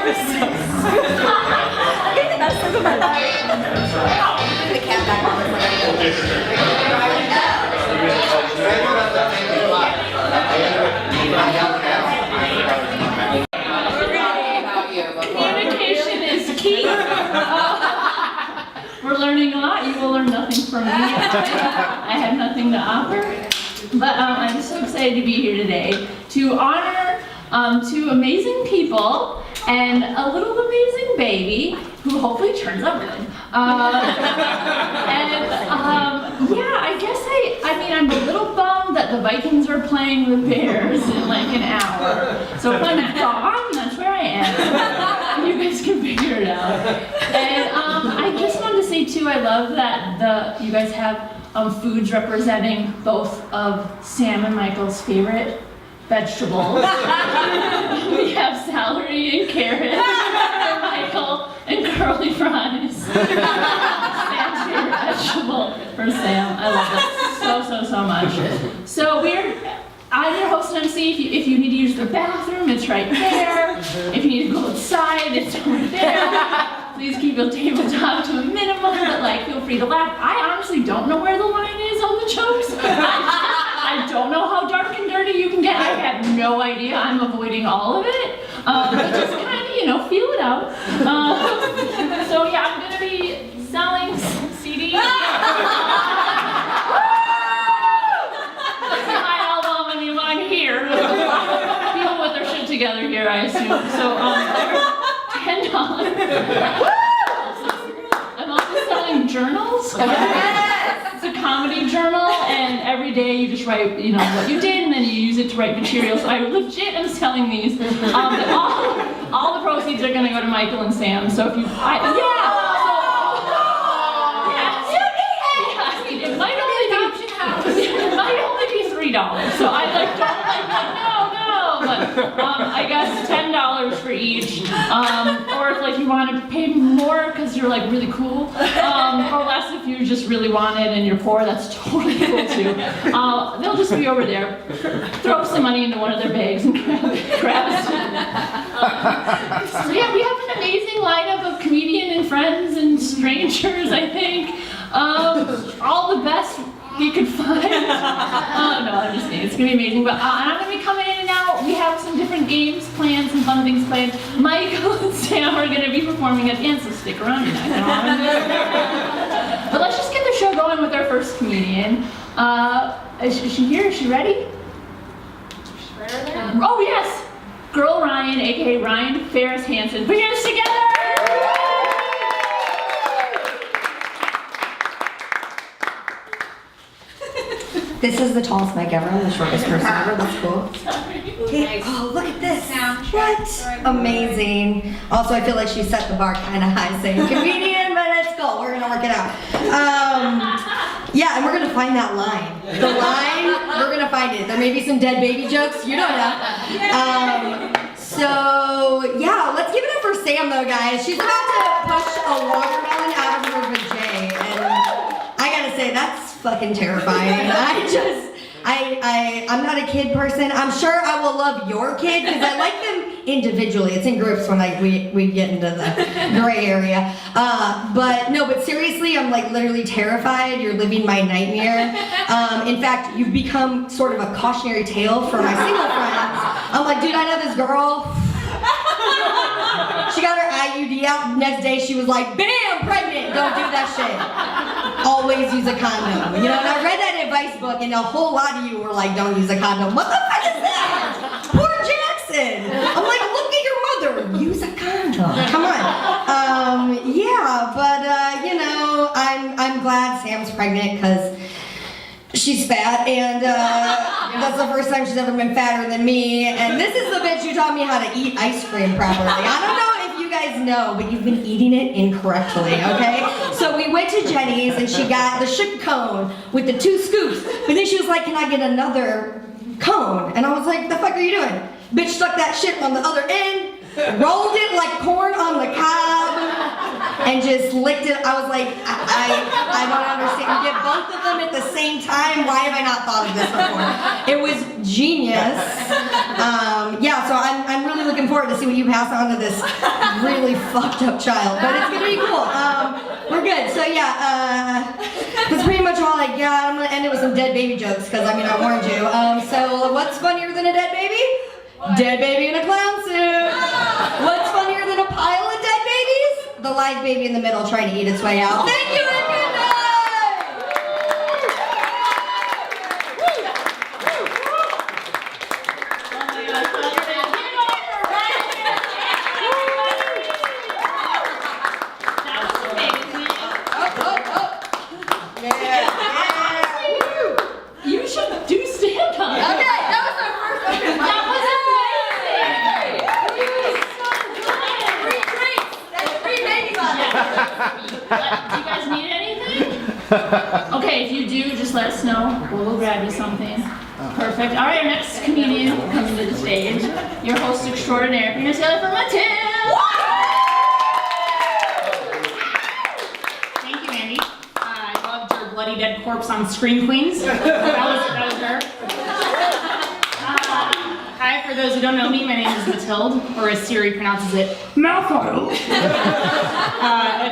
the best time of my life. The cat back on. Communication is key. We're learning a lot. You will learn nothing from me. I have nothing to offer. But I'm so excited to be here today to honor two amazing people and a little amazing baby who hopefully turns out good. Yeah, I guess I'm a little bummed that the Vikings are playing the Bears in like an hour. So if I'm gone, that's where I am. You guys can figure it out. And I just wanted to say too, I love that you guys have foods representing both of Sam and Michael's favorite vegetables. We have celery and carrots for Michael and curly fries. Sam's favorite vegetable for Sam. I love that so much. So I'm your host and MC. If you need to use the bathroom, it's right there. If you need to go outside, it's over there. Please keep your tabletop to a minimum, but feel free to laugh. I honestly don't know where the line is on the jokes. I don't know how dark and dirty you can get. I have no idea. I'm avoiding all of it. But just kind of, feel it out. So yeah, I'm gonna be selling CDs. I'm here. People with their shit together here, I assume. So, $10. I'm also selling journals. It's a comedy journal, and every day you just write, what you did, and then you use it to write material. So I legit am selling these. All the proceeds are going to go to Michael and Sam. So if you, it might only be $3. So I no, but I guess $10 for each. Or if you want to pay more because you're really cool, or less if you just really want it and you're poor, that's totally cool too. They'll just be over there. Throw some money into one of their bags and grab it. So yeah, we have an amazing lineup of comedian and friends and strangers, I think. All the best you could find. No, I'm just kidding. It's gonna be amazing. But I'm gonna be coming in and out. We have some different games planned, some fun things planned. Michael and Sam are gonna be performing at the end, so stick around. You're not gonna But let's just get the show going with our first comedian. Is she here? Is she ready? Oh yes, Girl Ryan, aka Ryan Ferris Hansen. Put your hands together. This is the tallest mic ever. I'm the shortest person ever. That's cool. Okay. Oh, look at this. What? Amazing. Also, I feel like she set the bar kind of high saying comedian, but let's go. We're going to work it out. Yeah, and we're going to find that line. The line, we're going to find it. There may be some dead baby jokes. You don't know. So, yeah, let's give it up for Sam, though, guys. She's about to push a watermelon out of her vajay, and I got to say, that's fucking terrifying. I'm not a kid person. I'm sure I will love your kid because I like them individually. It's in groups when we get into the gray area. But seriously, I'm literally terrified. You're living my nightmare. In fact, you've become sort of a cautionary tale for my single friends. I'm like, dude, I know this girl. She got her IUD out. Next day, she was like, bam, pregnant. Don't do that shit. Always use a condom. And I read that advice book, and a whole lot of you were like, don't use a condom. What the fuck is that? Poor Jackson. I'm like, look at your mother. Use a condom. Come on. I'm glad Sam's pregnant because she's fat, and that's the first time she's ever been fatter than me. And this is the bitch who taught me how to eat ice cream properly. I don't know if you guys know, but you've been eating it incorrectly, okay? So we went to Jenny's, and she got the sugar cone with the 2 scoops. But then she was like, can I get another cone? And I was like, the fuck are you doing? Bitch stuck that shit on the other end, rolled it like corn on the cob, and and just licked it. I was like, I don't understand. You get both of them at the same time. Why have I not thought of this before? It was genius. Yeah, so I'm really looking forward to see what you pass on to this really fucked up child. But it's gonna be cool. We're good. So yeah, that's pretty much all I got. I'm gonna end it with some dead baby jokes because I warned you. So what's funnier than a dead baby? Dead baby in a clown suit. What's funnier than a pile of dead babies? The live baby in the middle trying to eat its way out. Thank you, and good night. You should do stand up. Okay, that was our first one. That was amazing. Do you guys need anything? Okay, if you do, just let us know. We'll grab you something. Perfect. All right, our next comedian coming to the stage. Your host extraordinaire, Miss Taylor from Matilda. Thank you, Andy. I loved your bloody dead corpse on Scream Queens. That was her. Hi, for those who don't know me, my name is Matilda, or as Siri pronounces it, Malfoyle. A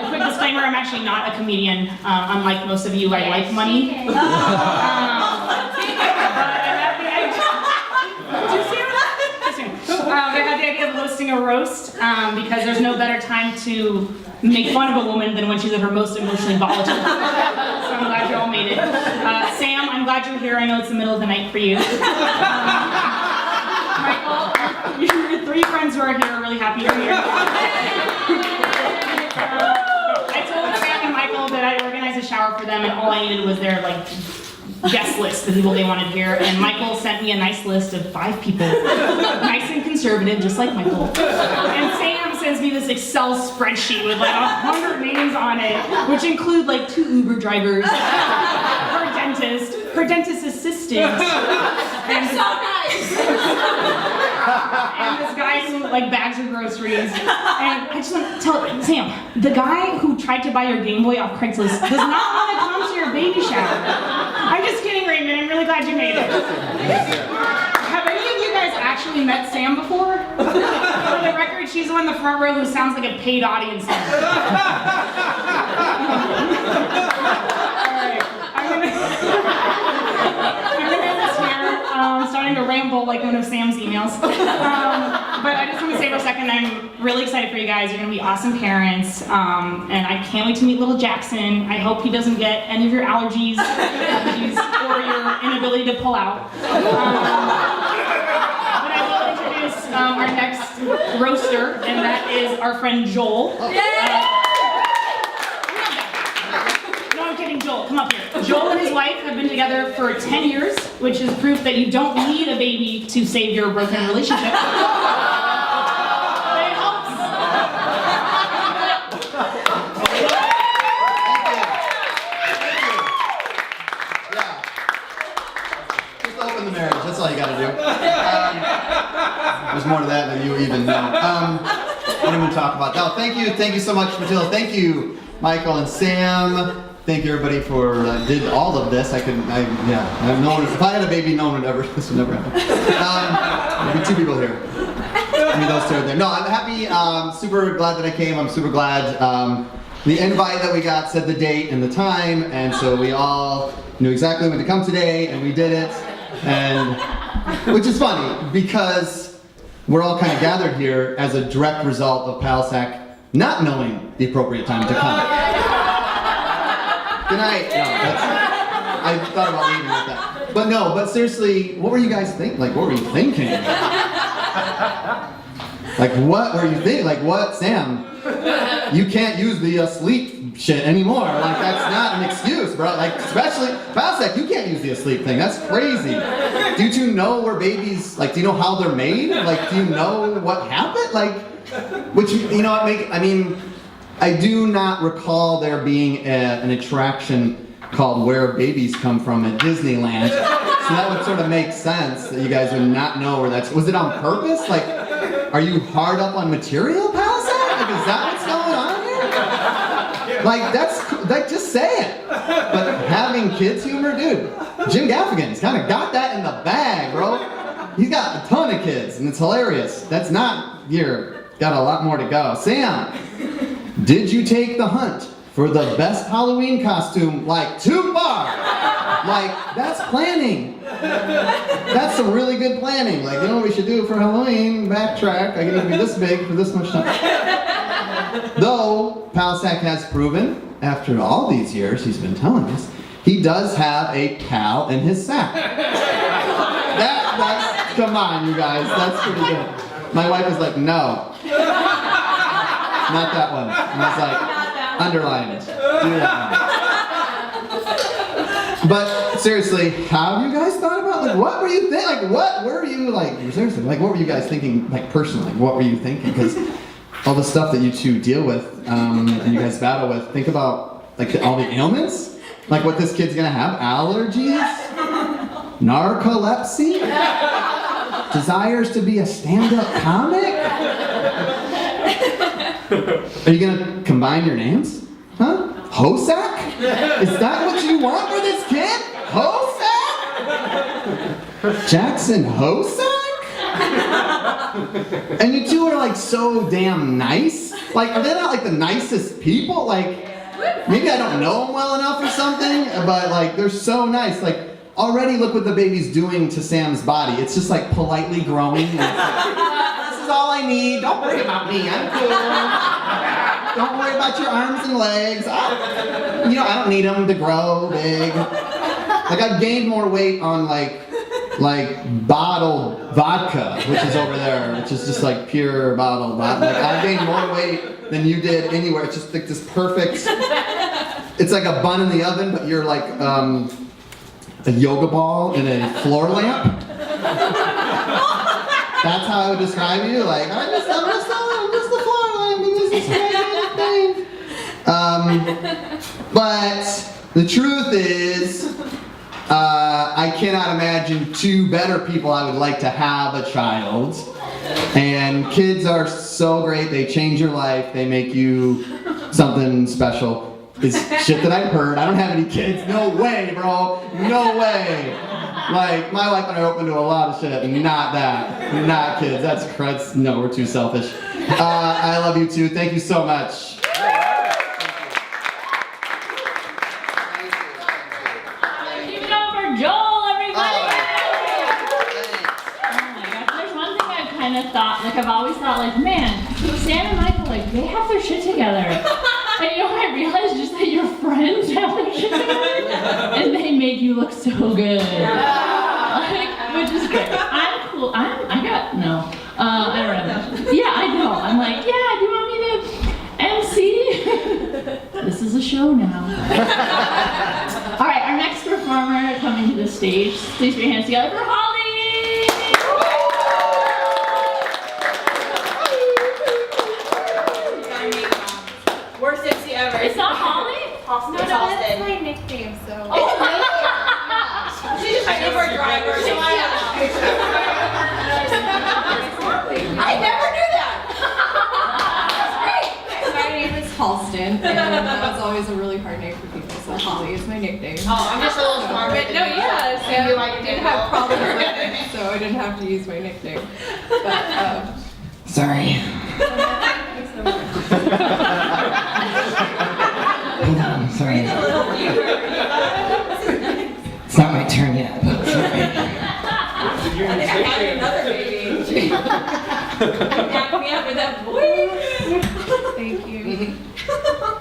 quick disclaimer, I'm actually not a comedian. Unlike most of you, I like money. I had the idea of hosting a roast because there's no better time to make fun of a woman than when she's at her most emotionally volatile. So I'm glad you all made it. Sam, I'm glad you're here. I know it's the middle of the night for you. Michael, your three friends who are here are really happy you're here. I told Sam and Michael that I'd organize a shower for them and all I needed was their guest list, the people they wanted here, and Michael sent me a nice list of 5 people. Nice and conservative, just like Michael. And Sam sends me this Excel spreadsheet with 100 names on it, which include 2 Uber drivers, her dentist assistant, and so nice. And this guy who bags her groceries. And I just want to tell Sam, the guy who tried to buy your Game Boy off Craigslist does not want to come to your baby shower. I'm just kidding, Raymond. I'm really glad you made it. Have any of you guys actually met Sam before? For the record, she's the one in the front row who sounds like a paid audience member. Alright, I'm gonna end this here. I'm starting to ramble like one of Sam's emails. But I just want to say for a second, I'm really excited for you guys. You're going to be awesome parents. And I can't wait to meet little Jackson. I hope he doesn't get any of your allergies or your inability to pull out. But I will introduce our next roaster, and that is our friend Joel. No, I'm kidding, Joel, come up here. Joel and his wife have been together for 10 years, which is proof that you don't need a baby to save your broken relationship. But it helps. Just open the marriage, that's all you gotta do. There's more to that than you even know. What do we talk about? No, thank you so much, Matilda. Thank you, Michael and Sam. Thank you, everybody, for did all of this. If I had a baby, no one would ever. This would never happen. Maybe 2 people here. Maybe those 2 are there. No, I'm happy. Super glad that I came. I'm super glad. The invite that we got said the date and the time, and so we all knew exactly when to come today, and we did it. And which is funny because we're all kind of gathered here as a direct result of Palsac not knowing the appropriate time to come. Good night. No, I thought about leaving with that. But seriously, what were you guys thinking? What were you thinking? What were you thinking? What, Sam? You can't use the asleep shit anymore. That's not an excuse, bro. Especially, Palsac, you can't use the asleep thing. That's crazy. Do you know where babies, do you know how they're made? Do you know what happened? I do not recall there being an attraction called Where Babies Come From at Disneyland. So that would sort of make sense that you guys would not know where that's. Was it on purpose? Are you hard up on material, Palsac? Is that what's going on here? Like, just say it. But having kids humor, dude, Jim Gaffigan's kind of got that in the bag, bro. He's got a ton of kids, and it's hilarious. That's not, got a lot more to go. Sam, did you take the hunt for the best Halloween costume, like, too far? Like, that's planning. That's some really good planning. Like, you know what we should do for Halloween? Backtrack. I can even be this big for this much time. Though, Palsack has proven, after all these years he's been telling us, he does have a pal in his sack. That's, come on, you guys, that's pretty good. My wife was like, no. Not that one. And I was like, underline it. Do that one. But seriously, how have you guys thought about, like, what were you thinking? Like, what were you, like, seriously, like, what were you guys thinking, like, personally? What were you thinking? Because all the stuff that you two deal with, and you guys battle with, think about, like, all the ailments? Like, what this kid's gonna have? Allergies? Narcolepsy? Desires to be a stand-up comic? Are you gonna combine your names? Huh? Hosack? Is that what you want for this kid? Hosack? Jackson Hosack? And you two are like so damn nice. Like, are they not like the nicest people? Like, maybe I don't know them well enough or something, but like, they're so nice. Like, already look what the baby's doing to Sam's body. It's just like politely growing. And it's like, this is all I need. Don't worry about me. I'm cool. Don't worry about your arms and legs. I don't need them to grow big. Like, I've gained more weight on like bottled vodka, which is over there, which is just like pure bottled vodka. Like, I've gained more weight than you did anywhere. It's just like this perfect, it's like a bun in the oven, but you're like a yoga ball in a floor lamp. That's how I would describe you. Like, I'm just the floor lamp, and this is my thing. But the truth is, I cannot imagine two better people I would like to have a child. And kids are so great. They change your life. They make you something special. It's shit that I've heard. I don't have any kids. No way, bro. No way. Like, my wife and I are open to a lot of shit. Not that. Not kids. That's no, we're too selfish. I love you too. Thank you so much. Give it up for Joel, everybody! Oh my gosh, there's one thing I've kind of thought, like I've always thought, like, man, Sam and Michael, like, they have their shit together. And you know what I realized? Just that your friends have their shit together, and they make you look so good. Like, which is great. I'm cool. I don't know. I don't know. Yeah, I know. I'm like, yeah, do you want me to MC? This is a show now. All right, our next performer coming to the stage. Please put your hands together for Holly. Worst MC ever. It's not Holly? Austin. No, that's my nickname, so. She's just my Uber driver, so I never knew that. My name is Halston, and that's always a really hard name for people, so Holly is my nickname. Oh, I'm just a little smart. But no, yeah, so And you like I it didn't now. have problems with it, so I didn't have to use my nickname. But, Sorry. Hold on, sorry. It's not my turn yet, but sorry. I think I had another baby. Back me up with that voice. thank you.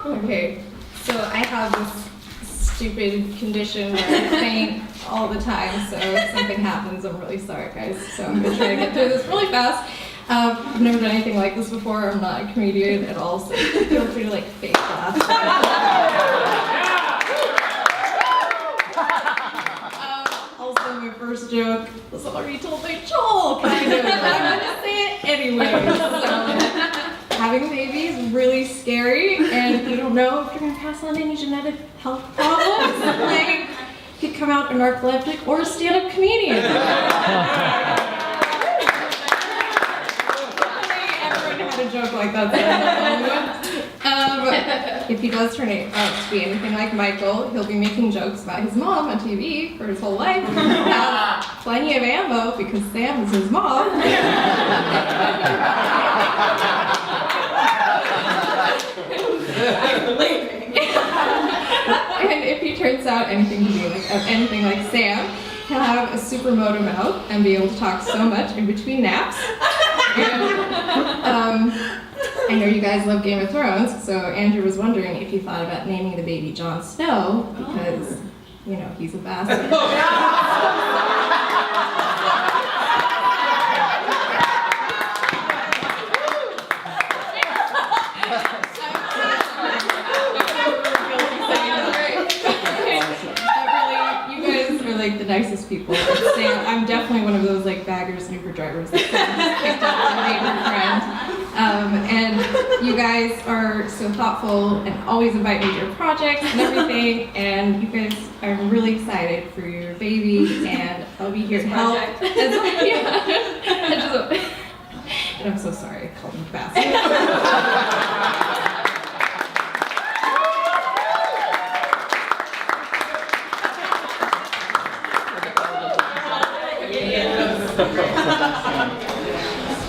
Okay, so I have this stupid condition where I faint all the time, so if something happens, I'm really sorry, guys. So I'm gonna try to get through this really fast. I've never done anything like this before. I'm not a comedian at all, so feel free to like fake laugh. Also, my first joke was already told by Joel, kind of, but I'm gonna say it anyway. So, having a baby is really scary, and if you don't know if you're gonna pass on any genetic health problems, like, you could come out a narcoleptic or a stand-up comedian. Everyone had a joke like that. So If he does turn out to be anything like Michael, he'll be making jokes about his mom on TV for his whole life. He'll have plenty of ammo because Sam is his mom. And if he turns out anything like Sam, he'll have a super motor mouth and be able to talk so much in between naps. And, I know you guys love Game of Thrones, so Andrew was wondering if you thought about naming the baby Jon Snow because, you know, he's a bastard. You guys are like the nicest people. I'm definitely one of those like baggers and Uber drivers that just picked up a neighbor friend. And you guys are so thoughtful and always invite me to your projects and everything. And you guys are really excited for your baby, and I'll be here to help. And I'm so sorry I called him bastard.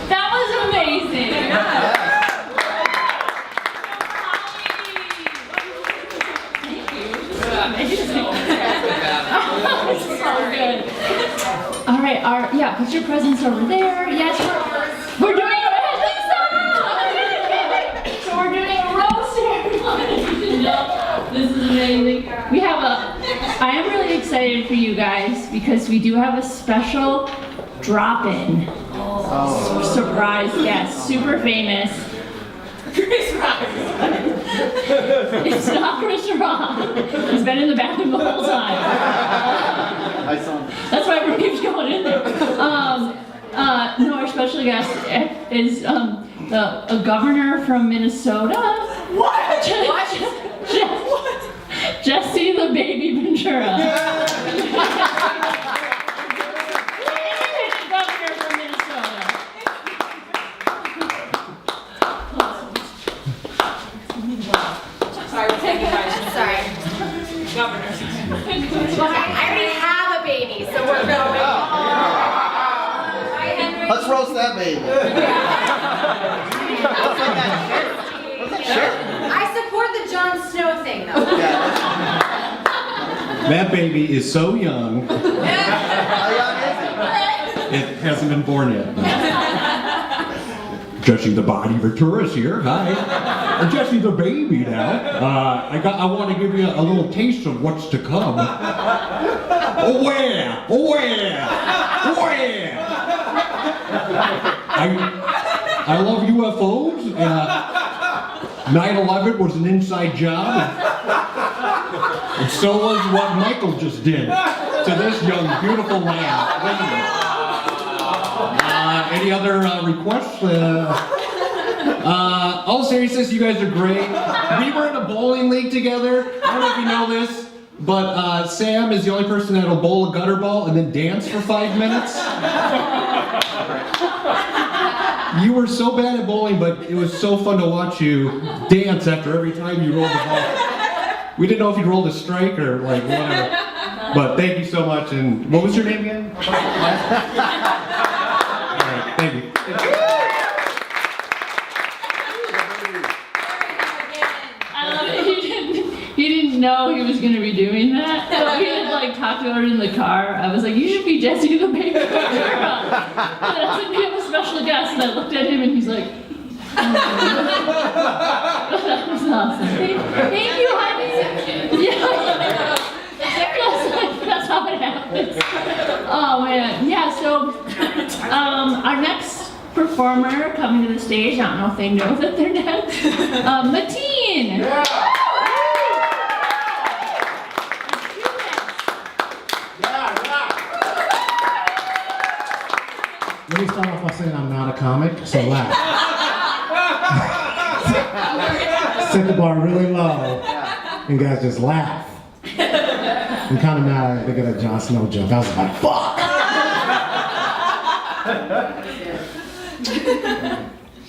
That was amazing. So good. All right, put your presents over there. Yes, we're doing so we're doing a roast ceremony. This is amazing. I am really excited for you guys because we do have a special drop-in. Surprise guest, super famous. Chris Rock. It's not Chris Rock. He's been in the bathroom the whole time. I saw him. That's why everyone keeps going in there. No, our special guest is a governor from Minnesota. What? Jesse the Baby Ventura. Governor from Minnesota. Sorry, we're taking guys. Sorry. Governor. Well, I already have a baby, so we're going. Hi, Henry. Let's roast that baby. I support the Jon Snow thing, though. That baby is so young, How young is it hasn't been born yet. Jesse the Body Ventura is here. Hi. I'm Jesse the baby now. I want to give you a little taste of what's to come. Oh yeah! Oh yeah! Oh yeah! I love UFOs. 9/11 was an inside job. And so was what Michael just did to this young, beautiful lady. Any other requests? All seriousness, you guys are great. We were in a bowling league together. I don't know if you know this, but Sam is the only person that'll bowl a gutter ball and then dance for 5 minutes. You were so bad at bowling, but it was so fun to watch you dance after every time you rolled the ball. We didn't know if you rolled a strike or like whatever. But thank you so much. And what was your name again? All right, thank you. I love it. He didn't know he was going to be doing that. So we had like talked about it in the car. I was like, you should be Jesse the Baby Ventura. And I said, we have a special guest. And I looked at him and he's like, oh. That was awesome. Thank you, honey. Yeah. That's how it happens. Oh man. Yeah, so our next performer coming to the stage, I don't know if they know that they're next. Mateen. Let me start off by saying I'm not a comic, so laugh. Set the bar really low, and guys just laugh. I'm kind of mad they got a Jon Snow joke. I was like, fuck!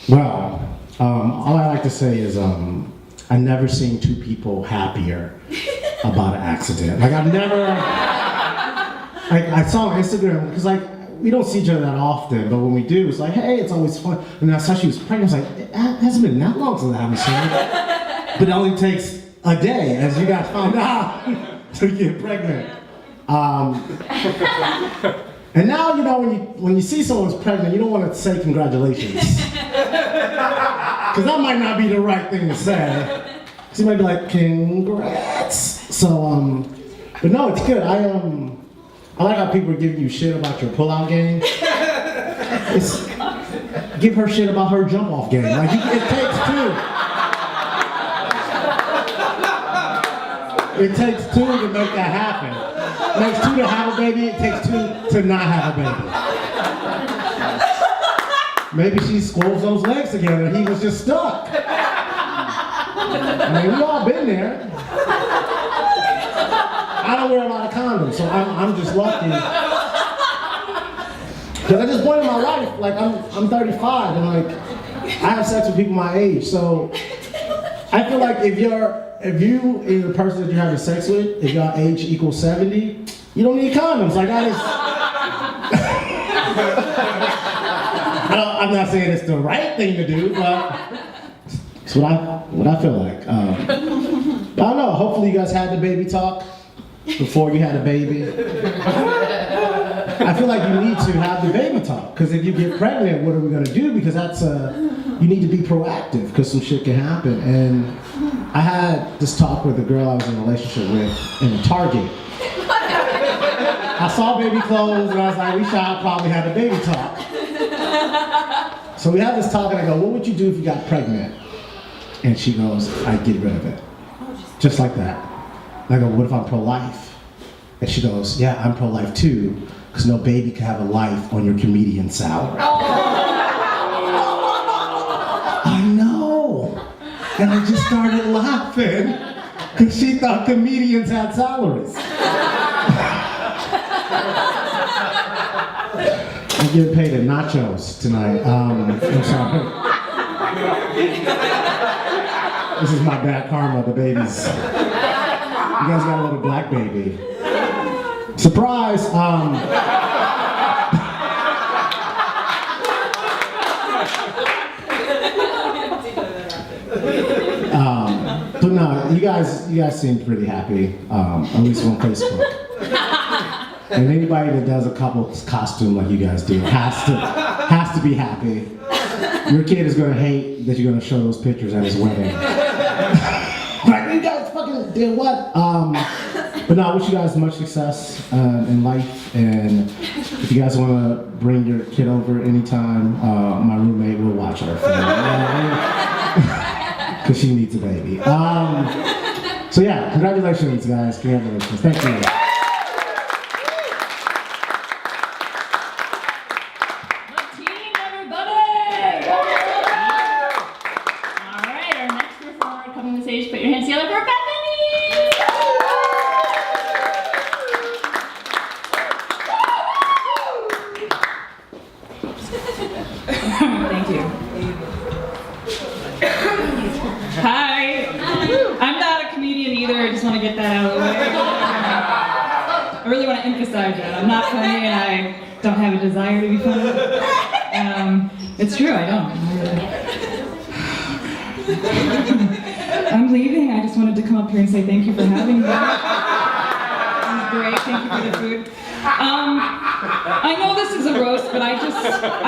Well, all I like to say is I I've never seen two people happier about an accident. Like I've never, like I saw on Instagram, because like, we don't see each other that often, but when we do, it's like, hey, it's always fun. And I saw she was pregnant, I was like, it hasn't been that long since I haven't seen her. But it only takes a day, as you guys found out, to get pregnant. And now, you know, when you see someone's pregnant, you don't want to say congratulations. Because that might not be the right thing to say. So you might be like, congrats. So, but no, it's good. I like how people are giving you shit about your pullout game. Give her shit about her jump off game. Like, it takes two. It takes two to make that happen. It takes two to have a baby, it takes two to not have a baby. Maybe she squirrels those legs together and he was just stuck. I mean, we all been there. I don't wear a lot of condoms, so I'm just lucky. Because at this point in my life, like I'm 35 and like I have sex with people my age, so I feel like if you and the person that you're having sex with, if y'all age equals 70, you don't need condoms. Like that is. I'm not saying it's the right thing to do, but it's what I feel like. But I don't know. Hopefully, you guys had the baby talk before you had a baby. I feel like you need to have the baby talk, because if you get pregnant, what are we gonna do? Because that's you need to be proactive, because some shit can happen. And I had this talk with a girl I was in a relationship with in a Target. I saw baby clothes and I was like, we should probably have a baby talk. So we had this talk and I go, what would you do if you got pregnant? And she goes, I'd get rid of it. Just like that. And I go, what if I'm pro-life? And she goes, yeah, I'm pro-life too, because no baby can have a life on your comedian salary. I know. And I just started laughing because she thought comedians had salaries. I'm getting paid at nachos tonight. I'm sorry. This is my bad karma, the babies. You guys got a little black baby. Surprise! But no, you guys seem pretty happy, at least on Facebook. And anybody that does a couple's costume like you guys do has to be happy. Your kid is gonna hate that you're gonna show those pictures at his wedding. Like, you guys fucking did what? But no, I wish you guys much success in life. And if you guys wanna bring your kid over anytime, my roommate will watch her. Because she needs a baby. So yeah, congratulations guys, congratulations, thank you. Team, everybody! All right, our next performer coming to the stage, put your hands together for Bethany! Thank you. Hi. I'm not a comedian either. I just want to get that out of the way. I really want to emphasize that. I'm not funny and I don't have a desire to be funny. It's true, I don't. I'm leaving. I just wanted to come up here and say thank you for having me. It was great. Thank you for the food. I know this is a roast, but I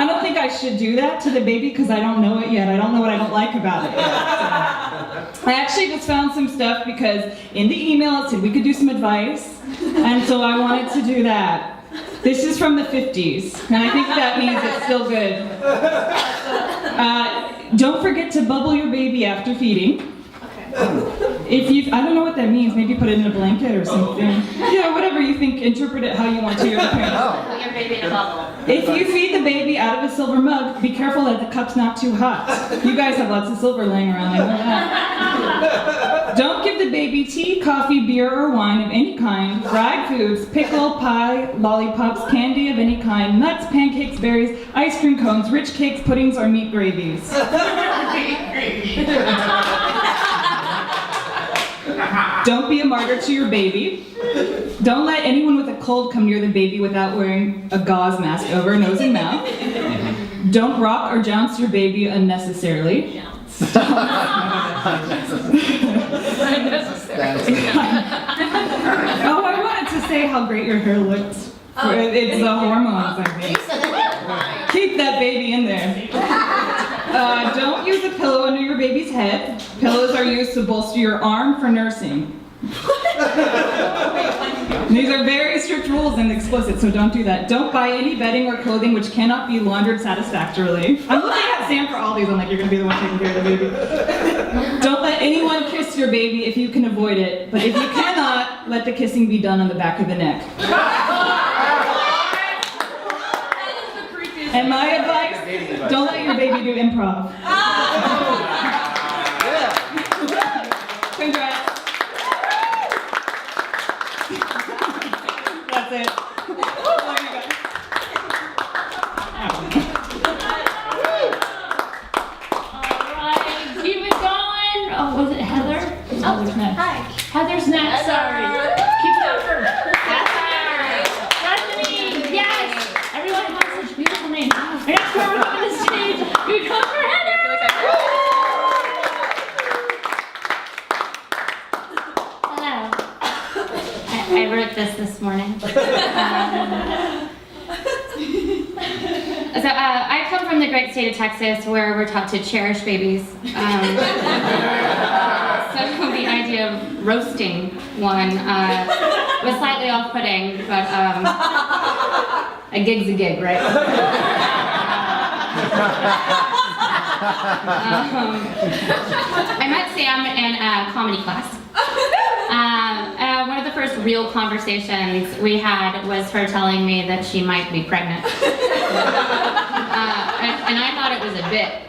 don't think I should do that to the baby because I don't know it yet. I don't know what I don't like about it yet. So. I actually just found some stuff because in the email it said we could do some advice, and so I wanted to do that. This is from the 50s, and I think that means it's still good. Don't forget to bubble your baby after feeding. I don't know what that means, maybe put it in a blanket or something. Yeah, whatever you think, interpret it how you want to. Your parents. Put your baby in a bubble. If you feed the baby out of a silver mug, be careful that the cup's not too hot. You guys have lots of silver laying around, I know that. Don't give the baby tea, coffee, beer, or wine of any kind, fried foods, pickle, pie, lollipops, candy of any kind, nuts, pancakes, berries, ice cream cones, rich cakes, puddings, or meat gravies. Don't be a martyr to your baby. Don't let anyone with a cold come near the baby without wearing a gauze mask over nose and mouth. Don't rock or jounce your baby unnecessarily. Oh, I wanted to say how great your hair looked. It's the hormones, I think. Keep that baby in there. Don't use a pillow under your baby's head. Pillows are used to bolster your arm for nursing. These are very strict rules and explicit, so don't do that. Don't buy any bedding or clothing which cannot be laundered satisfactorily. I'm looking at Sam for all these. I'm like, you're gonna be the one taking care of the baby. Don't let anyone kiss your baby if you can avoid it, but if you cannot, let the kissing be done on the back of the neck. And my advice, don't let your baby do improv. Congrats. That's it. Love you guys. Alright, keep it going. Oh, was it Heather? Heather's next. Hi. Heather's next, sorry. Keep it up for Bethany, yes! Everyone has such beautiful names. Next one, we're coming to the stage. We go for Heather! Hello. I wrote this morning. So I come from the great state of Texas, where we're taught to cherish babies. So the idea of roasting one was slightly off-putting, but a gig's a gig, right? I met Sam in a comedy class. One of the first real conversations we had was her telling me that she might be pregnant. And I thought it was a bit.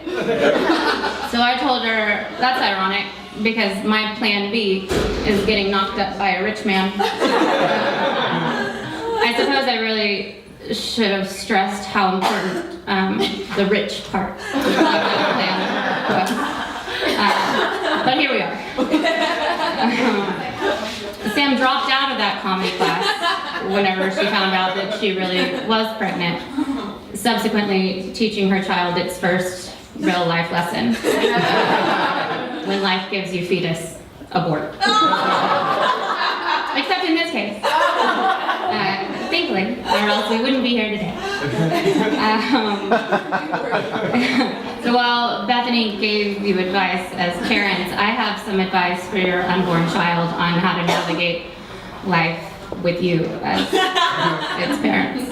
So I told her, that's ironic, because my plan B is getting knocked up by a rich man. I suppose I really should have stressed how important the rich part of that plan was. But here we are. Sam dropped out of that comedy class whenever she found out that she really was pregnant, subsequently teaching her child its first real life lesson. When life gives you fetus, abort. Except in this case. Thankfully, or else we wouldn't be here today. So while Bethany gave you advice as parents, I have some advice for your unborn child on how to navigate life with you as its parents.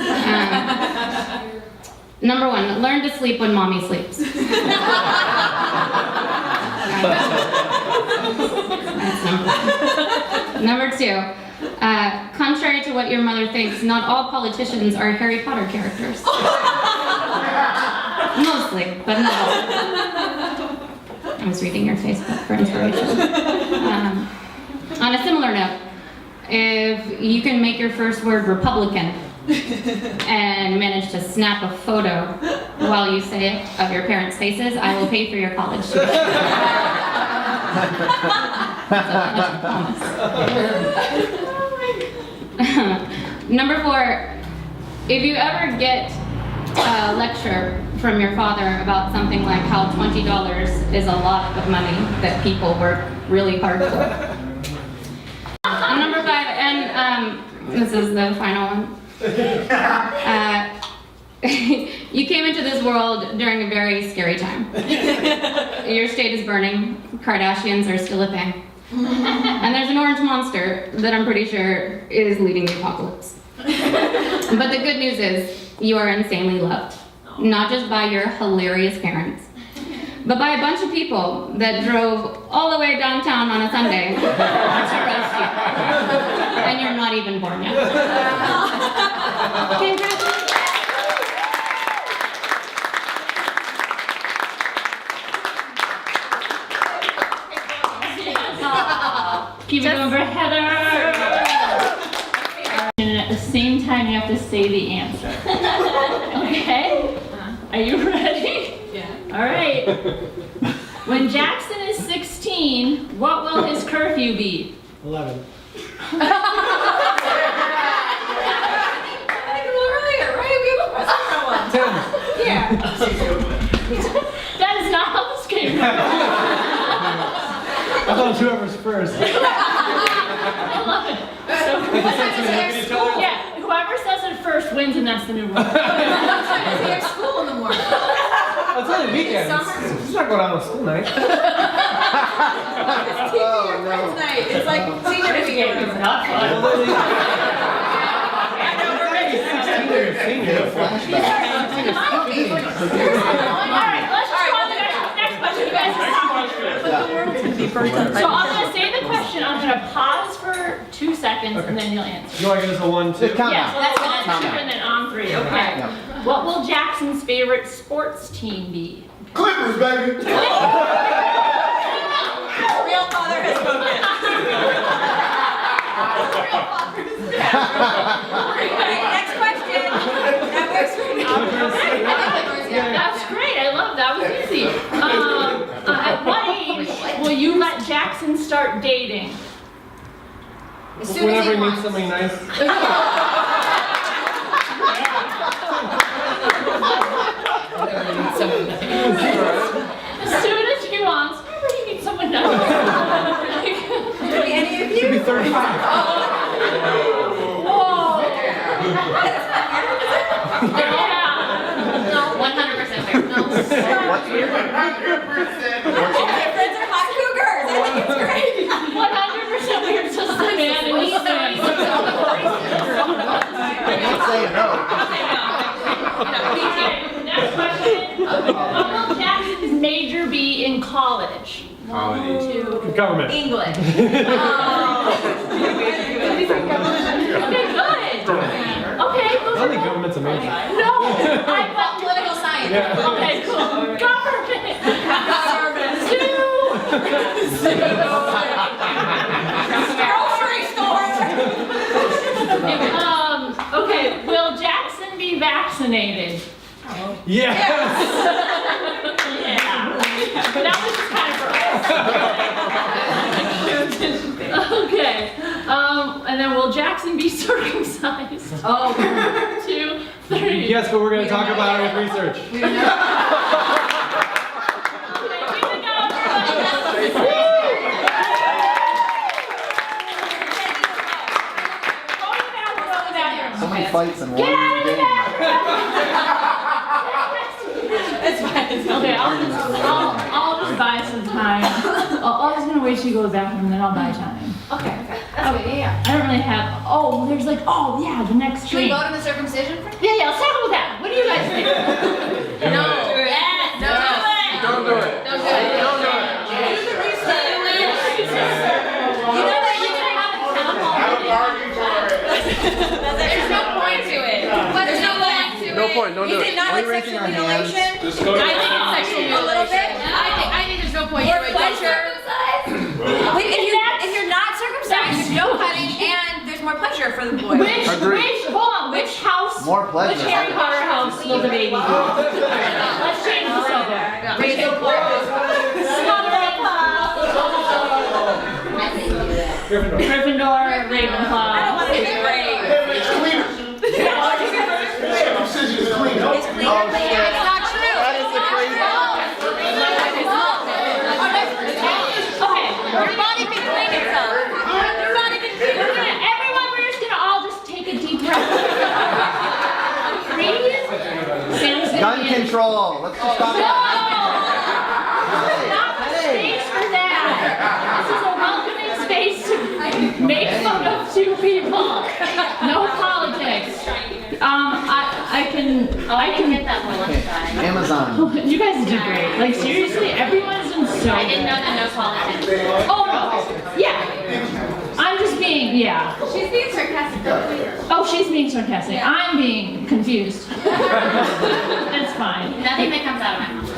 Number one, learn to sleep when mommy sleeps. That's number one. Number two, contrary to what your mother thinks, not all politicians are Harry Potter characters. Mostly, but not all. I was reading your Facebook for inspiration. On a similar note, if you can make your first word Republican and manage to snap a photo while you say it of your parents' faces, I will pay for your college tuition. That's a promise. Number four, if you ever get a lecture from your father about something like how $20 is a lot of money that people work really hard for. And number five, and this is the final one. You came into this world during a very scary time. Your state is burning, Kardashians are still a thing. And there's an orange monster that I'm pretty sure is leading the apocalypse. But the good news is, you are insanely loved. Not just by your hilarious parents, but by a bunch of people that drove all the way downtown on a Sunday to roast you. And you're not even born yet. Congratulations. Keep it going for Heather. And at the same time, you have to say the answer. Okay? Are you ready? Yeah. All right. When Jackson is 16, what will his curfew be? 11. I think a little earlier, right? We have a extra one. 10. Yeah. That is not how this game works. I thought whoever's first. I love it. So, yeah, whoever says it first wins, and that's the new rule. What time is he have school in the morning? It's only weekends. It's not going out on school night. It's friends night. It's like senior This week. game is not fun. I know, we're ready. All right, let's just go on to the next question. You guys So I'm going to say the question, I'm going to pause for 2 seconds, and then you'll answer. You want to get us a 1, 2? Yes, that's on 2 and then on 3. Okay. What will Jackson's favorite sports team be? Clippers, baby. Real father has spoken. Next question. That works for me. That's great. I love that. Was easy. At what age will you let Jackson start dating? As soon as Whenever he he wants. needs something nice. As soon as he wants. Remember, you need someone nice. Could be any of Could be you. 35. Whoa. Yeah. No, 100% fair. No. My friends are hot cougars. I think it's great. 100% we're just a man and he's saying. Say no. Okay, next question. What will Jackson's major be in college? 1, 2, Government. English. Okay, good. Okay, I don't think government's amazing. no, I thought Political science. Yeah. okay, cool. Government. Grocery store. Okay, will Jackson be vaccinated? Yes! Yeah. That was just kind of for us. Okay. And then will Jackson be circumcised? Oh. 2, 3. Yes, but we're going to talk about it with research. Okay, keep it going, everybody. Go to the bathroom. So many fights in one Get out of the game. bathroom. It's fine. Okay, I'll just buy some time. I'm just gonna wait till you go to the bathroom, then I'll buy time. Okay. That's good. Yeah. I don't really have. Oh, there's like. Oh, yeah, the next Should we thing. vote on the circumcision first? Yeah, let's talk about that. What do you guys think? No. Yes. No. Don't do it. Don't do it. Don't do it. Do the research. You know that you can have a town hall meeting. There's no point to it. There's no point to it. No point, don't do Is it. it not Are we like raising sexual our hands? mutilation? I think it's sexual A little bit? I think there's no point to More it. pleasure. Wait, if you're not circumcised, you're no cutting, and there's more pleasure for the boy. Which house? More pleasure. Which Harry Potter house will the baby be? Let's change this over. Slytherin. Gryffindor, Ravenclaw. I don't want to be brave. It's cleaner. Circumcision is cleaner. It's cleaner. It's not true. That is the crazy. Okay. Your body can clean itself. Your body can clean itself. Everyone, we're just gonna all just take a deep breath. Breathe. Sam's gonna Gun be in- control. Let's just stop No! it. Not the space for that. This is a welcoming space to make fun of 2 people. No politics. I can get that one lunchtime. Amazon. You guys did great. Like seriously, everyone's been so. I didn't know that no politics. Oh no. Yeah. I'm just being, yeah. She's being sarcastic. Oh, she's being sarcastic. I'm being confused. That's fine. Nothing that comes out of my mouth.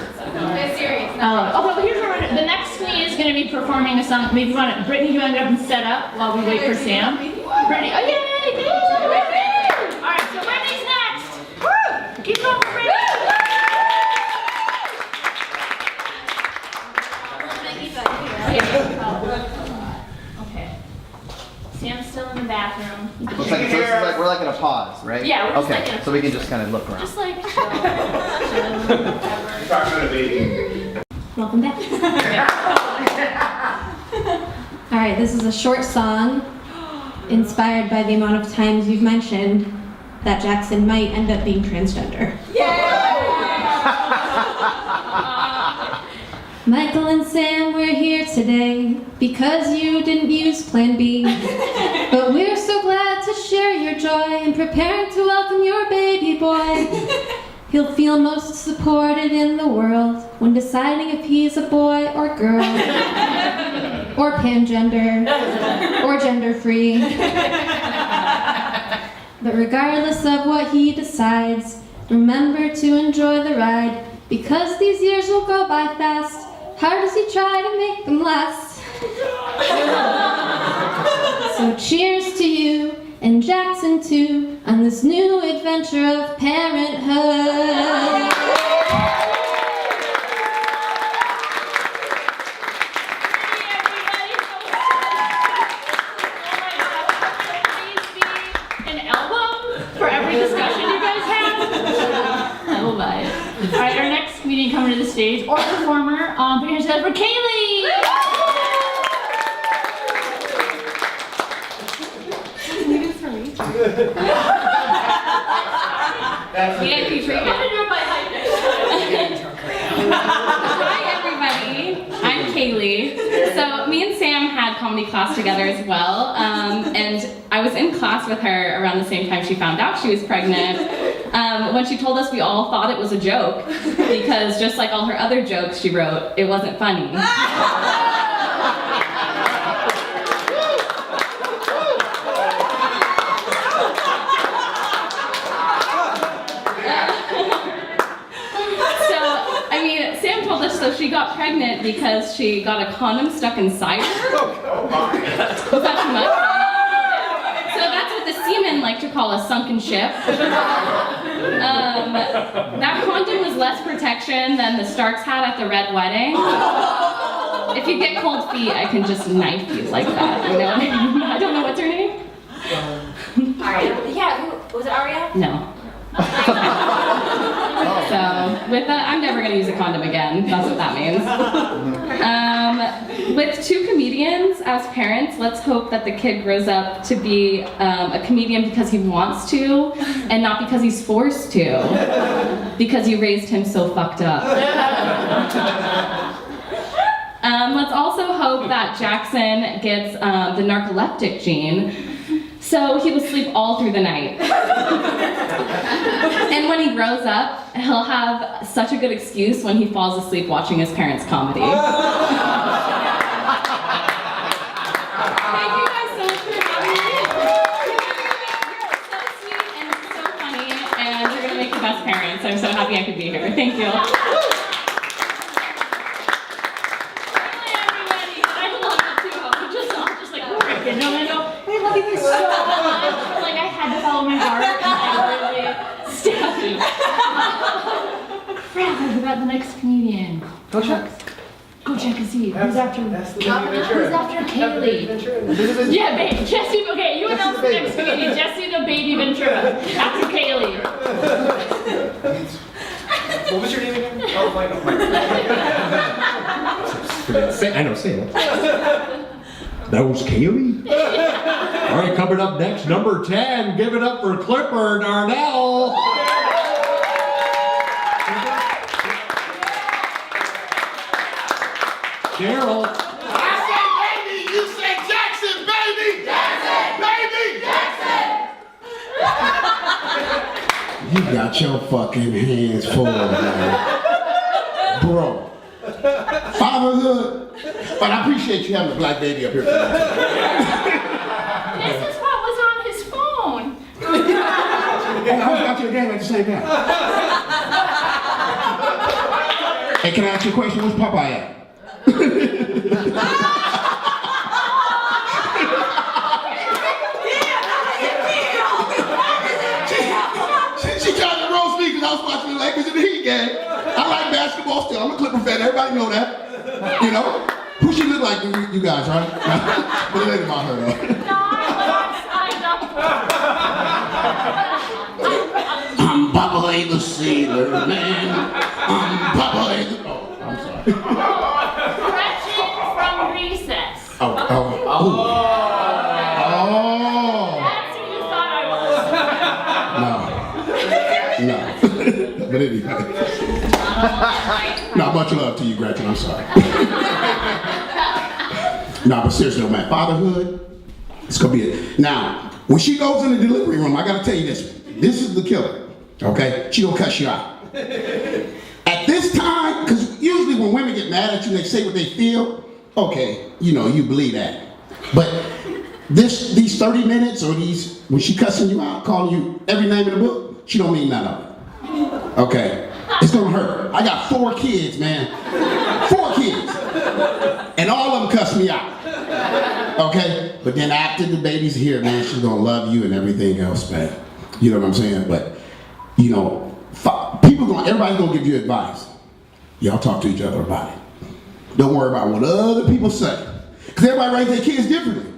It's serious. Okay, well here's what the next queen is going to be performing a song. Maybe you want to, Brittany, you want to get up and set up while we wait for Sam? Brittany, oh yay! All right, so Brittany's next. Woo! Keep going for Brittany. Okay. Sam's still in the bathroom. Looks like, so this is like we're like in a pause, right? Yeah, we're just okay. like in a So we can just kind of look around. Just like chill, whatever. Talking about a baby. Welcome back. All right, this is a short song inspired by the amount of times you've mentioned that Jackson might end up being transgender. Michael and Sam, we're here today because you didn't use Plan B. But we're so glad to share your joy in preparing to welcome your baby boy. He'll feel most supported in the world when deciding if he's a boy or girl, or pangender, or gender-free. But regardless of what he decides, remember to enjoy the ride, because these years will go by fast. How does he try to make them last? So cheers to you, and Jackson too, on this new adventure of parenthood. An album for every discussion you guys have. I will buy it. All right, our next comedian coming to the stage or performer, put your hands together for Kaylee. VIP treatment. Hi everybody, I'm Kaylee. So me and Sam had comedy class together as well, and I was in class with her around the same time she found out she was pregnant. When she told us, we all thought it was a joke, because just like all her other jokes she wrote, it wasn't funny. Sam told us so she got pregnant because she got a condom stuck inside her. Oh my. Was that too much? So that's what the seamen like to call a sunken ship. That condom was less protection than the Starks had at the Red Wedding. If you get cold feet, I can just knife you like that. You know what I mean? I don't know what's her name. Aria? Yeah, who was it? Aria? No. So, with that, I'm never gonna use a condom again. That's what that means. With two comedians as parents, let's hope that the kid grows up to be a comedian because he wants to, and not because he's forced to, because you raised him so fucked up. Let's also hope that Jackson gets the narcoleptic gene, so he will sleep all through the night. And when he grows up, he'll have such a good excuse when he falls asleep watching his parents' comedy. Thank you guys so much for having me. You're so sweet and so funny, and you're gonna make the best parents. I'm so happy I could be here. Thank you. Crap, I forgot the next comedian. Go check. Go check and see. Who's after Kaylee? This is Yeah, Jesse, okay, you announce the next comedian. Jesse the Baby Ventura. After Kaylee. What was your name again? Oh, Michael. I know, say it. That was Kaylee? All right, coming up next, number 10. Give it up for Clipper Darnell. Daryl. I said baby, you said Jackson, baby! Jackson, baby! Jackson! You got your fucking hands full, man. Bro. Fatherhood. But I appreciate you having a black baby up here tonight. This is what was on his phone. Hey, I was watching the game at the same time. Hey, can I ask you a question? Where's Popeye at? She tried to roast me because I was watching the Lakers in the Heat game. I like basketball still. I'm a Clipper fan. Everybody know that. You know? Who she look like you guys, right? But it ain't about her though. No, I the sailor man. Papa is the... Oh, I'm sorry. Gretchen from Recess. Oh. That's who you thought I was. No. But anyway. No, much love to you, Gretchen. I'm sorry. No, but seriously, though, man, fatherhood, it's gonna be it. Now, when she goes in the delivery room, I gotta tell you this. This is the killer, okay? She gonna cuss you out. At this time, because usually when women get mad at you and they say what they feel, okay, you know, you believe that. But these 30 minutes or when she cussing you out, calling you every name in the book, she don't mean none of it. Okay? It's gonna hurt. I got 4 kids, man. 4 kids. And all of them cuss me out. Okay? But then after the baby's here, man, she's gonna love you and everything else, man. You know what I'm saying? But, you know, everybody's gonna give you advice. Y'all talk to each other about it. Don't worry about what other people say. Because everybody raised their kids differently.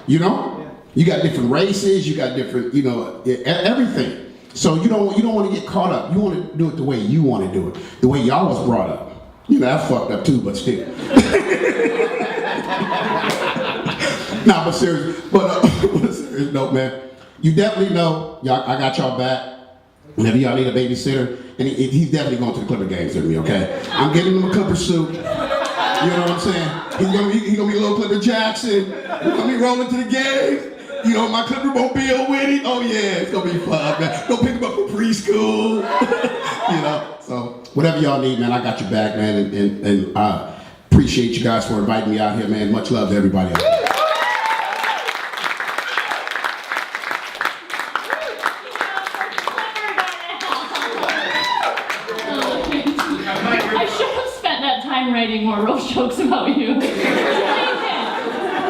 You know? You got different races, you got different, you know, everything. So you don't want to get caught up. You want to do it the way you want to do it. The way y'all was brought up. You know, I fucked up too, but still. Nah, but seriously. But serious note, man. You definitely know, I got y'all back. Whenever y'all need a babysitter, and he's definitely going to the Clipper games with me, okay? I'm getting him a Clipper suit. You know what I'm saying? He's gonna be a little Clipper Jackson. We're gonna be rolling to the game. You know, my Clipper mobile with it. Oh yeah, it's gonna be fun, man. Go pick him up from preschool. You know, so whatever y'all need, man, I got your back, man, and I appreciate you guys for inviting me out here, man. Much love to everybody out there. I should have spent that time writing more roast jokes about you.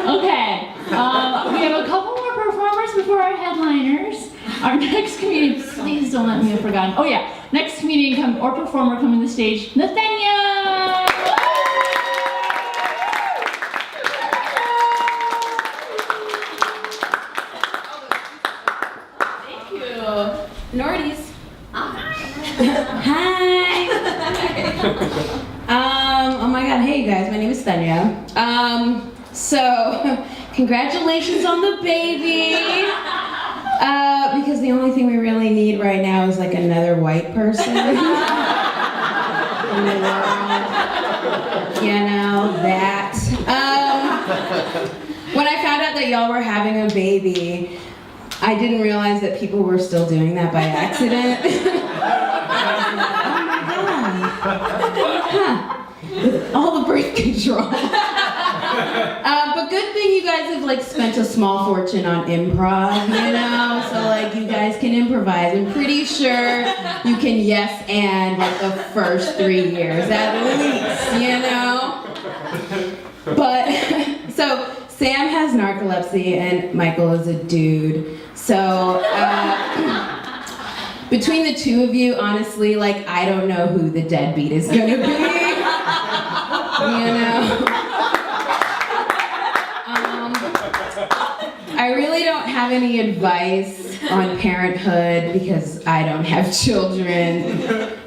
Okay, we have a couple more performers before our headliners. Our next comedian, please don't let me have forgotten. Oh yeah, next comedian or performer coming to the stage, Nathaniel! Thank you. Nordies. Hi. Oh my god, hey you guys, my name is Thanya. So, congratulations on the baby. Because the only thing we really need right now is like another white person in the world. You know, that. When I found out that y'all were having a baby, I didn't realize that people were still doing that by accident. With all the birth control. But good thing you guys have like spent a small fortune on improv, you know? So like you guys can improvise. I'm pretty sure you can yes and like the first 3 years at least, you know? But, so Sam has narcolepsy and Michael is a dude. So, between the two of you, honestly, like, I don't know who the deadbeat is gonna be. You know? I really don't have any advice on parenthood because I don't have children.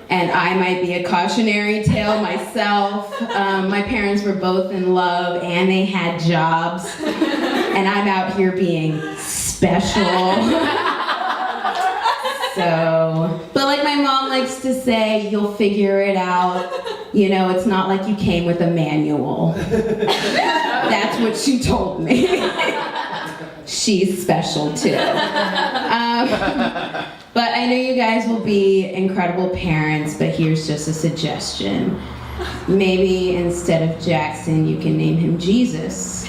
And I might be a cautionary tale myself. My parents were both in love and they had jobs. And I'm out here being special. So, but like my mom likes to say, you'll figure it out. You know, it's not like you came with a manual. That's what she told me. She's special too. But I know you guys will be incredible parents, but here's just a suggestion. Maybe instead of Jackson, you can name him Jesus.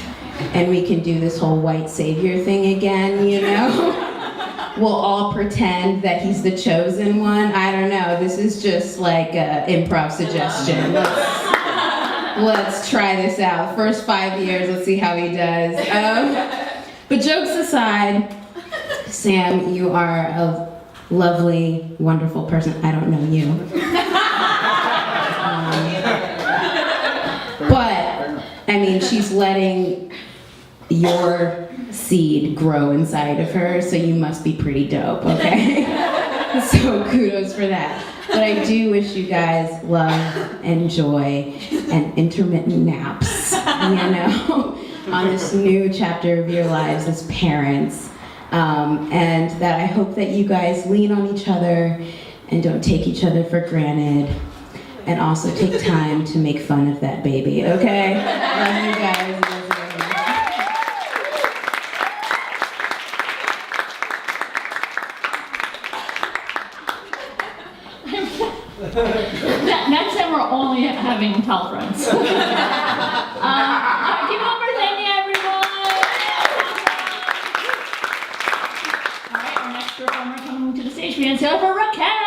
And we can do this whole white savior thing again, you know? We'll all pretend that he's the chosen one. I don't know, this is just like an improv suggestion. Let's try this out. First 5 years, let's see how he does. But jokes aside, Sam, you are a lovely, wonderful person. I don't know you. But, I mean, she's letting your seed grow inside of her, so you must be pretty dope, okay? So kudos for that. But I do wish you guys love and joy and intermittent naps, on this new chapter of your lives as parents. And that I hope that you guys lean on each other and don't take each other for granted. And also take time to make fun of that baby, okay? Love you guys. Next time we're only having tall friends. Keep it up for Tanya, everyone! Alright, our next performer coming to the stage, we dance for Raquel!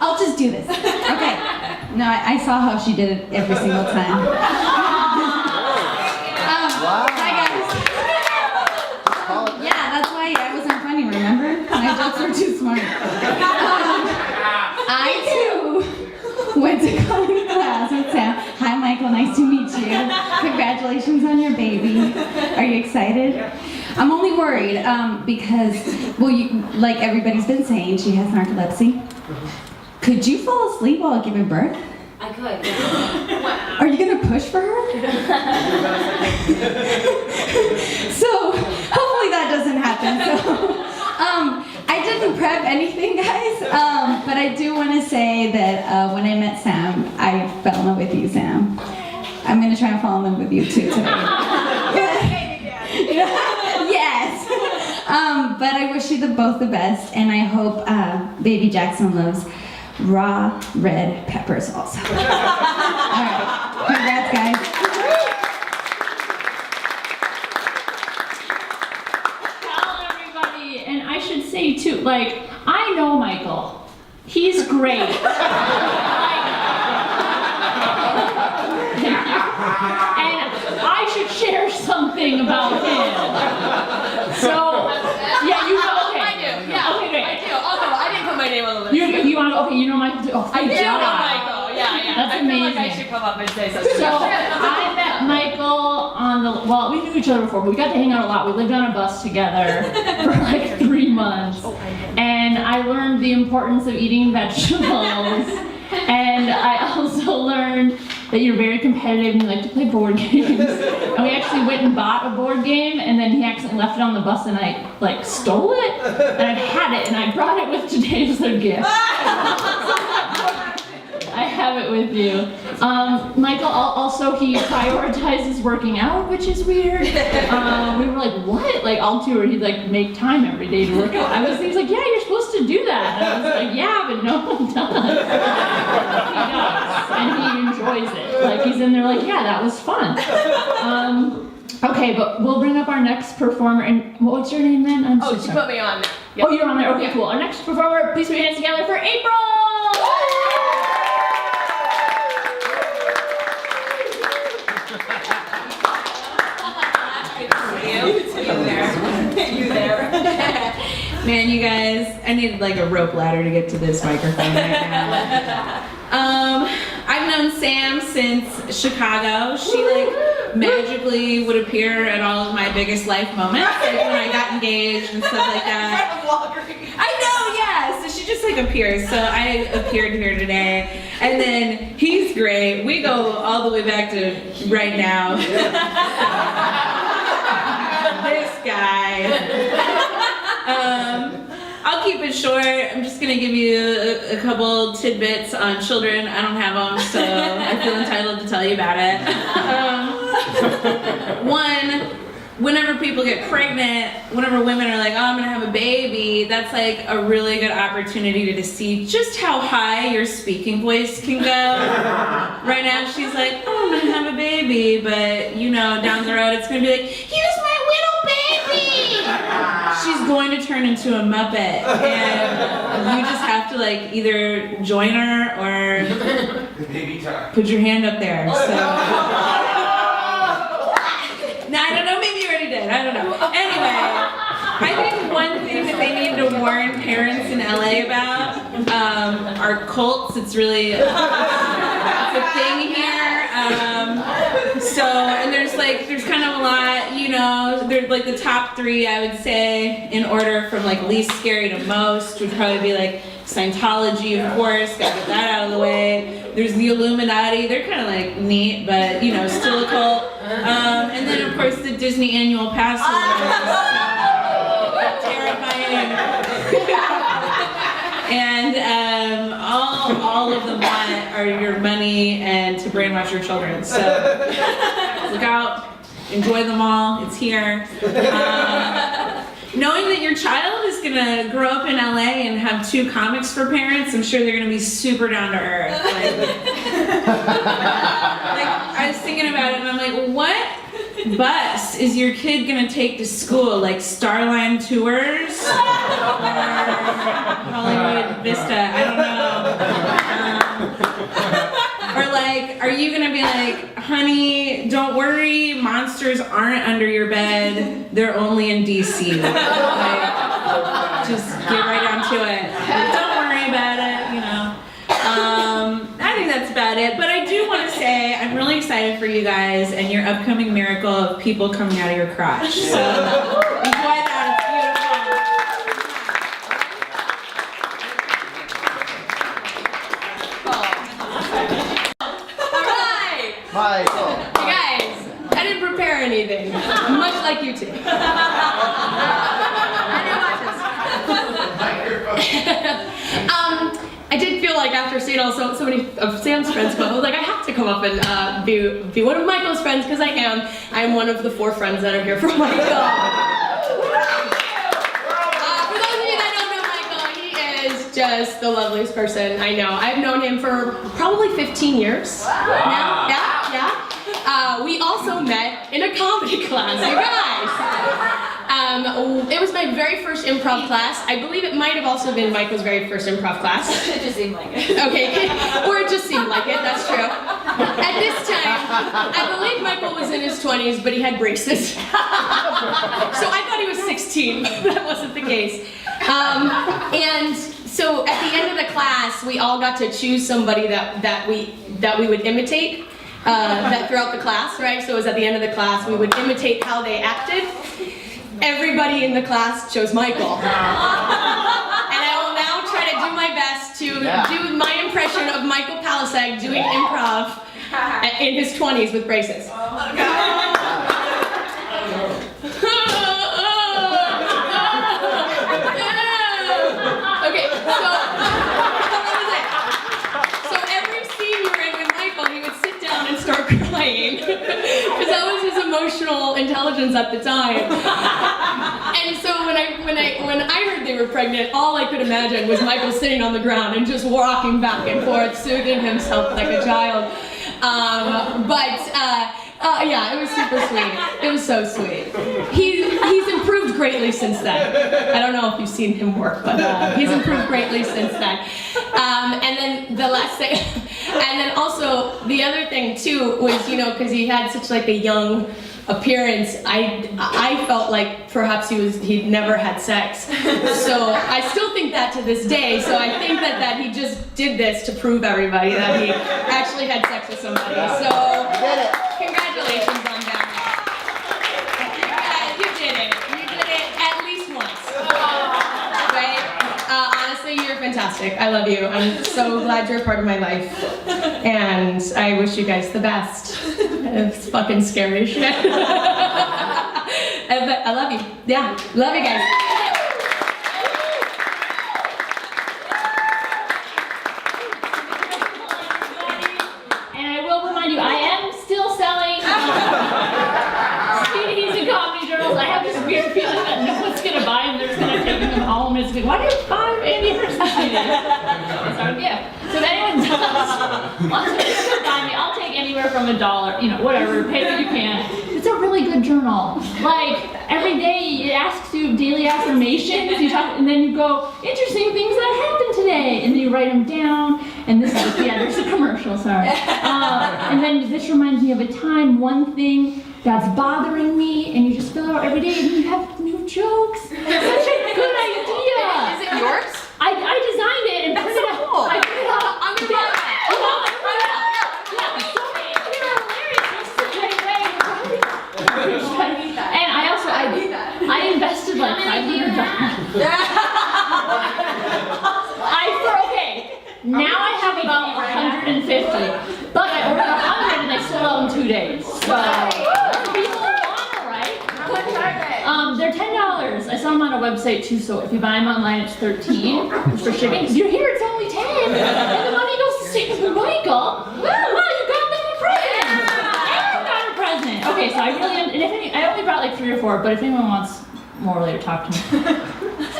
I'll just do this. Okay. No, I saw how she did it every single time. Hi guys. Yeah, that's why I wasn't funny, remember? My jokes were too smart. I too went to culinary class with Sam. Hi Michael, nice to meet you. Congratulations on your baby. Are you excited? I'm only worried because, well, like everybody's been saying, she has narcolepsy. Could you fall asleep while giving birth? I could. Wow. Are you gonna push for her? So hopefully that doesn't happen. So I didn't prep anything, guys, but I do want to say that when I met Sam, I fell in love with you, Sam. I'm gonna try and fall in love with you too today. Yes. But I wish you both the best, and I hope baby Jackson loves raw red peppers also. All right, congrats guys. Tell everybody, and I should say too, like, I know Michael. He's great. And I should share something about him. So, yeah, you know, okay. I do, yeah. Okay, great. I do. Also, I didn't put my name on the list. You want, okay, you know Michael too. Oh, I do good job. know Michael, yeah. That's I feel amazing. like I should come up and say something. So I met Michael on the, well, we knew each other before, but we got to hang out a lot. We lived on a bus together for like 3 months. And I learned the importance of eating vegetables. And I also learned that you're very competitive and you like to play board games. And we actually went and bought a board game, and then he accidentally left it on the bus, and I like stole it, and I've had it, and I brought it with today as a gift. I have it with you. Michael, also he prioritizes working out, which is weird. We were like, what? Like all two, or he'd like make time every day to work out. He was like, yeah, you're supposed to do that. And I was like, yeah, but no one does. He does, and he enjoys it. Like he's in there like, yeah, that was fun. Okay, but we'll bring up our next performer. And what's your name then? I'm so she sorry. put me on. Yep. Oh, you're on there. Okay, cool. Our next performer, please put your hands together for April. You there. Man, you guys, I need like a rope ladder to get to this microphone right now. I've known Sam since Chicago. She like magically would appear at all of my biggest life moments, like when I got engaged and stuff like that. I know, yeah. So she just like appears. So I appeared here today, and then he's great. We go all the way back to right now. This guy. I'll keep it short. I'm just gonna give you a couple tidbits on children. I don't have them, so I feel entitled to tell you about it. One, whenever people get pregnant, whenever women are like, oh, I'm gonna have a baby, that's like a really good opportunity to see just how high your speaking voice can go. Right now, she's like, oh, I'm gonna have a baby, but you know, down the road, it's gonna be like, here's my little baby! She's going to turn into a Muppet, and you just have to like either join her or put your hand up there. So. No, I don't know, maybe you already did, I don't know. Anyway, I think one thing that they need to warn parents in LA about are cults. It's really it's a thing here. And there's kind of a lot, you know, are like the top 3, I would say, in order from like least scary to most, would probably be like Scientology, of course, gotta get that out of the way. There's the Illuminati, they're kind of like neat, but you know, still a cult. And then of course the Disney annual pass holders. Terrifying. And all of them want are your money and to brainwash your children. So look out, enjoy them all. It's here. Knowing that your child is gonna grow up in LA and have 2 comics for parents, I'm sure they're gonna be super down to earth. Like I was thinking about it and I'm like, what bus is your kid gonna take to school? Like Starline Tours? Or Hollywood Vista? I don't know. Or like, are you gonna be like, honey, don't worry, monsters aren't under your bed, they're only in DC. Like, just get right down to it. Don't worry about it, you know. I think that's about it, but I do want to say I'm really excited for you guys and your upcoming miracle of people coming out of your crotch. So enjoy that, it's Alright! Michael. Hey guys, I didn't prepare anything, much like you two. I did feel like after seeing so many of Sam's friends come up, I was like, I have to come up and be one of Michael's friends because I am one of the 4 friends that are here for Michael. For those of you that don't know Michael, he is just the loveliest person I know. I've known him for probably 15 years now. Yeah. We also met in a comedy class, you guys. It was my very first improv class. I believe it might have also been Michael's very first improv class. It just seemed like it. Okay, or it just seemed like it, that's true. At this time, I believe Michael was in his 20s, but he had braces. So I thought he was 16, that wasn't the case. And so at the end of the class, we all got to choose somebody that we would imitate that throughout the class, right? So it was at the end of the class, we would imitate how they acted. Everybody in the class chose Michael. And I will now try to do my best to do my impression of Michael Palasek doing improv in his 20s with braces. Okay, so every scene you were in with Michael, he would sit down and start crying. Because that was his emotional intelligence at the time. And so when I heard they were pregnant, all I could imagine was Michael sitting on the ground and just rocking back and forth, soothing himself like a child. Yeah, it was super sweet. It was so sweet. He's improved greatly since then. I don't know if you've seen him work, but he's improved greatly since then. And then the last thing, and then also the other thing too was, you know, because he had such like a young appearance, I felt like perhaps he'd never had sex. So I still think that to this day. So I think that he just did this to prove everybody that he actually had sex with somebody. So congratulations on that. Yeah, you did it. You did it at least once. Right? Honestly, you're fantastic. I love you. I'm so glad you're a part of my life. And I wish you guys the best. It's fucking scary as shit. But I love you. Yeah, love you guys. And I will remind you, I am still selling CDs and comedy journals. I have this weird feeling that no one's gonna buy them. They're just gonna take them home and it's like, why do you buy Andy Harrison CDs? It's our gift. So if anyone does want to buy me, I'll take anywhere from $1, you know, whatever, pay what you can. It's a really good journal. Like, every day it asks you daily affirmations, you talk, and then you go, interesting things that happened today, and then you write them down, and this is, yeah, there's a commercial, sorry. And then this reminds me of a time, one thing that's bothering me, and you just fill it out every day, and you have new jokes. Such a good idea. Is it yours? I designed it and printed it out. I printed it out. I'm gonna buy that. And I now I have about 150. But I ordered 100 and they sold out in 2 days. So people want to, right? How much are they? They're $10. I saw them on a website too, so if you buy them online, it's $13 for shipping. Because you're here, it's only 10. And the money goes to Steve Michael. Well, you got them a present. And you got a present. Okay, so I really, and if any, I only brought like 3 or 4, but if anyone wants more later, talk to me.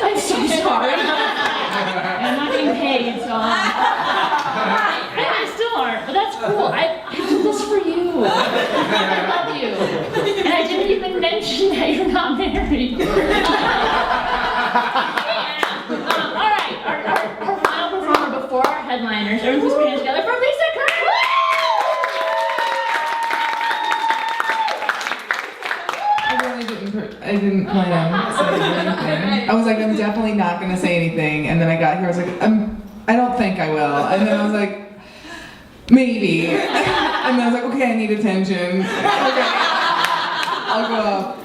I'm so sorry. And I'm not getting paid, so I still aren't, but that's cool. I did this for you. I love you. And I didn't even mention that you're not married. All right, our final performer before our headliners. Everyone please put your hands together for Lisa Curry. I didn't plan on saying anything. I was like, I'm definitely not going to say anything. And then I got here, I was like, I don't think I will. And then I was like, maybe. And then I was like, okay, I need attention. Okay, I'll go up.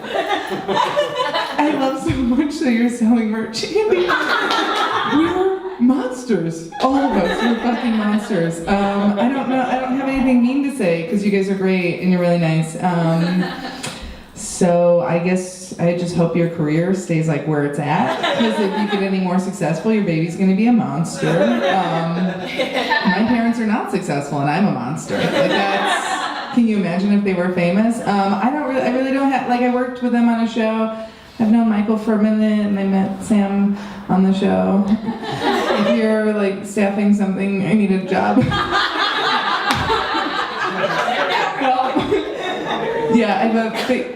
I love so much that you're selling merch, Andy. We're monsters. All of us, we're fucking monsters. I don't know, I don't have anything mean to say because you guys are great and you're really nice. So I guess I just hope your career stays like where it's at, because if you get any more successful, your baby's gonna be a monster. My parents are not successful and I'm a monster. Like that's, can you imagine if they were famous? I really don't have, like I worked with them on a show. I've known Michael for a minute and I met Sam on the show. If you're like staffing something, I need a job. Yeah,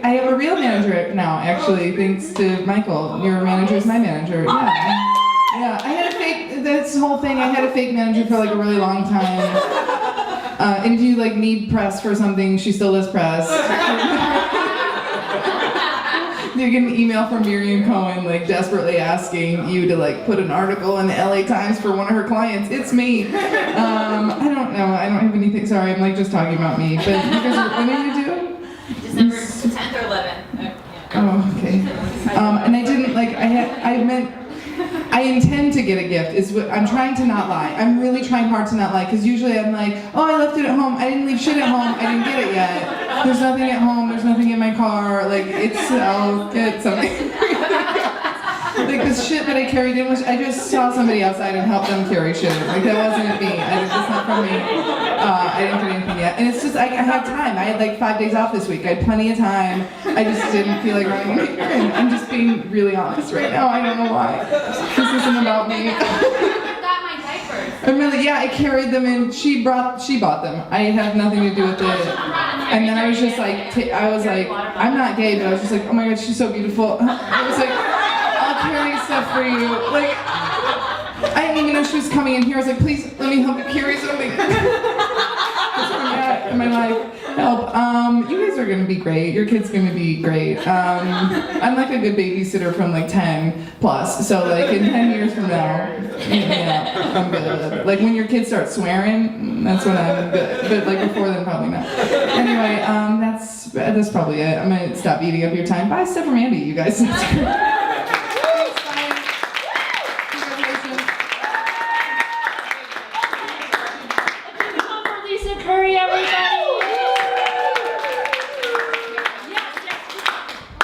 I have a real manager now, actually, thanks to Michael. Your manager is my manager. Yeah. Yeah, I had a fake, this whole thing, I had a fake manager for like a really long time. And if you like need press for something, she still does press. You get an email from Miriam Cohen, like desperately asking you to like put an article in the LA Times for one of her clients. It's me. I don't know, I don't have anything, sorry, I'm like just talking about me. But you guys are, when are you doing? December 10th or 11th. Oh, okay. And I didn't like, I intend to get a gift. Is what I'm trying to not lie. I'm really trying hard to not lie, because usually I'm like, oh, I left it at home. I didn't leave shit at home. I didn't get it yet. There's nothing at home. There's nothing in my car. Like, I'll get something. Like this shit that I carried in, which I just saw somebody outside and helped them carry shit. Like that wasn't me. It's not from me. I didn't get anything yet. And it's just, I have time. I had like 5 days off this week. I had plenty of time. I just didn't feel like running an errand. I'm just being really honest right now. I don't know why. This isn't about me. Got my diapers. I'm really, yeah, I carried them in. She bought them. I had nothing to do with it. And then I was just like, I'm not gay, but I was just like, oh my God, she's so beautiful. I was like, carry stuff for you. Like, I didn't even know she was coming in here. I was like, please let me help you carry something. That's where I'm at in my life. Help. You guys are gonna be great. Your kid's gonna be great. I'm like a good babysitter from like 10 plus. So like in 10 years from now, yeah, I'm good. Like when your kids start swearing, that's when I'm good. But like before then, probably not. Anyway, that's probably it. I'm gonna stop eating up your time. Bye, stuff from Andy, you guys.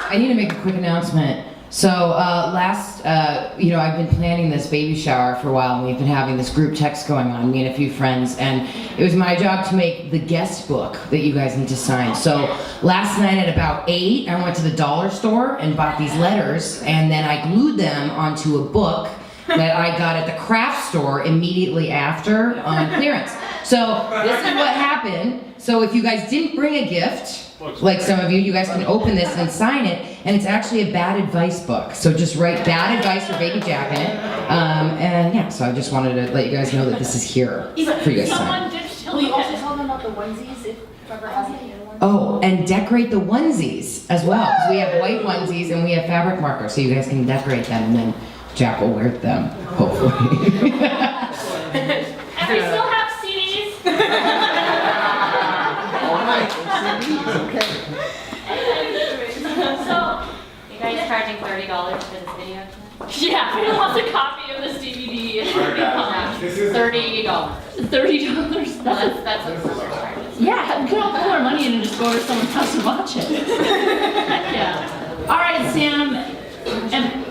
I need to make a quick announcement. So I've been planning this baby shower for a while, and we've been having this group text going on, me and a few friends, and it was my job to make the guest book that you guys need to sign. So last night at about 8, I went to the dollar store and bought these letters, and then I glued them onto a book that I got at the craft store immediately after on clearance. So this is what happened. So if you guys didn't bring a gift, like some of you guys can open this and sign it, and it's actually a bad advice book. So just write bad advice for Baby Jack in it. And yeah, so I just wanted to let you guys know that this is here for you guys to sign. Will you also tell them about the onesies if Trevor has any other ones? Oh, and decorate the onesies as well. 'Cause we have white onesies and we have fabric markers, so you guys can decorate them, and then Jack will wear them, hopefully. And we still have CDs. Okay. So, you guys charging $30 for this video? yeah, we lost a copy of this DVD. $30. $30? That's a yeah, we could all pull our money in and just go over to someone's house and watch it. Heck yeah. All right, Sam,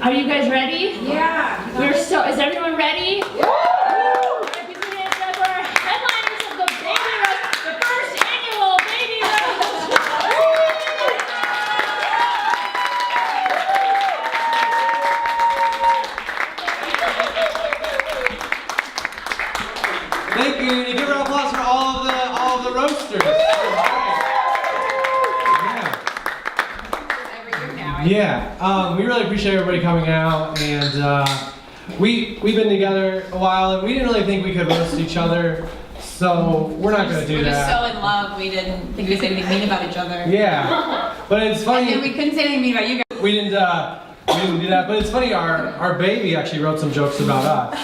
are you guys ready? Yeah. Is everyone ready? Yeah. All right, put your hands up for our headliners of the Baby Roast, the first annual Baby Roast. Thank you. You give her an applause for all of the roasters. Yeah. We really appreciate everybody coming out, and we've been together a while, and we didn't really think we could roast each other, so we're not going to do We're just that. so in love, we didn't think we'd say anything mean about each other. Yeah, but it's funny. And we couldn't say anything mean about you guys. We didn't do that, but it's funny. Our baby actually wrote some jokes about us.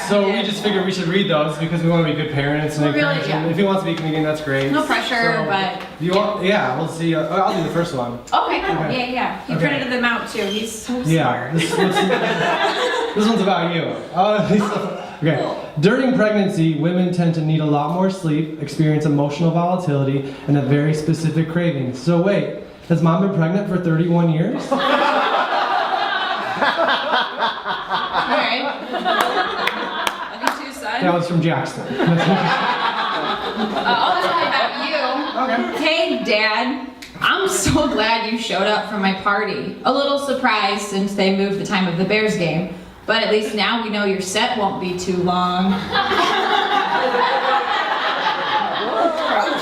So we just figured we should read those because we want to be good parents and encourage him. If he wants to be a comedian, that's great. No pressure, but. Do you want? Yeah, we'll see. I'll do the first one. Okay, yeah. He printed them out too. He's so smart. This one's about you. Okay. During pregnancy, women tend to need a lot more sleep, experience emotional volatility, and have very specific cravings. So wait, has mom been pregnant for 31 years? Alright. That was from Jackson. I'll tell you about you. Okay. Hey, Dad. I'm so glad you showed up for my party. A little surprised since they moved the time of the Bears game, but at least now we know your set won't be too long.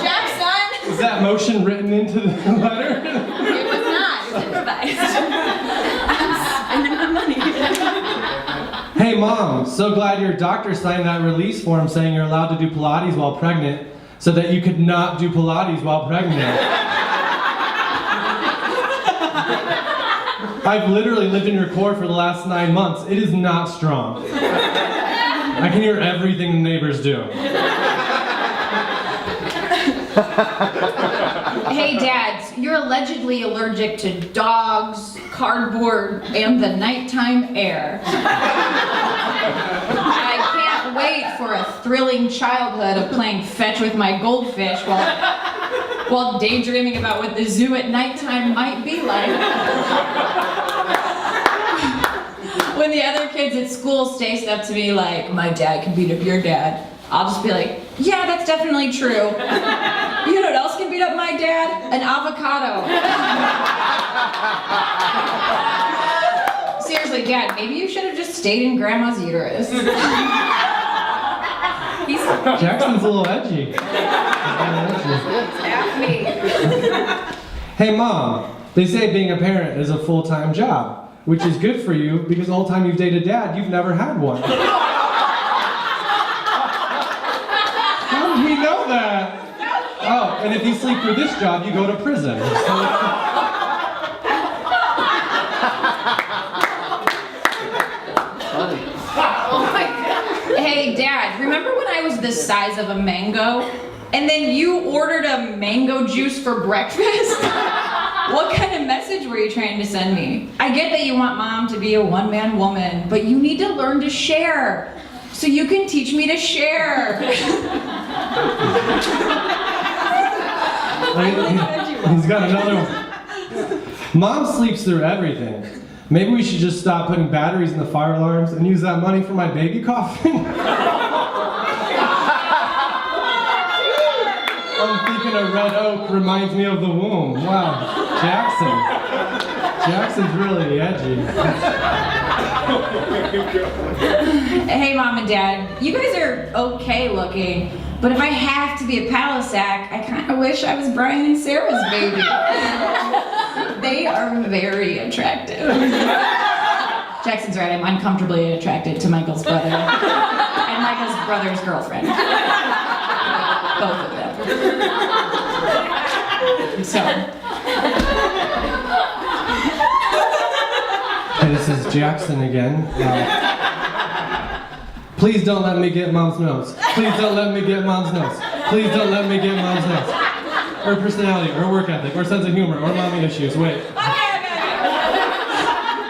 Jackson! Is that motion written into the letter? It was not. It was improvised. I'm spending my money. Hey Mom, so glad your doctor signed that release form saying you're allowed to do Pilates while pregnant so that you could not do Pilates while pregnant. I've literally lived in your core for the last 9 months. It is not strong. I can hear everything the neighbors do. Hey Dad, you're allegedly allergic to dogs, cardboard, and the nighttime air. I can't wait for a thrilling childhood of playing fetch with my goldfish while daydreaming about what the zoo at nighttime might be like. When the other kids at school staced up to me like, my dad can beat up your dad, I'll just be like, yeah, that's definitely true. You know what else can beat up my dad? An avocado. Seriously, Dad, maybe you should have just stayed in Grandma's uterus. Jackson's a little edgy. Hey Mom, they say being a parent is a full-time job, which is good for you because the whole time you've dated Dad, you've never had one. How did we know that? Oh, and if you sleep through this job, you go to prison. Hey, Dad, remember when I was the size of a mango? And then you ordered a mango juice for breakfast? What kind of message were you trying to send me? I get that you want Mom to be a one-man woman, but you need to learn to share. So you can teach me to share. He's got another one. Mom sleeps through everything. Maybe we should just stop putting batteries in the fire alarms and use that money for my baby coffin? I'm thinking a red oak reminds me of the womb. Wow, Jackson's really edgy. Hey, Mom and Dad, you guys are okay looking, but if I have to be a Palisac, I kind of wish I was Brian and Sarah's baby. They are very attractive. Jackson's right, I'm uncomfortably attracted to Michael's brother and Michael's brother's girlfriend. Both of them. So. Hey, this is Jackson again. Please don't let me get Mom's nose. Please don't let me get Mom's nose. Please don't let me get Mom's nose. Or personality, or work ethic, or sense of humor, or mommy issues. Wait.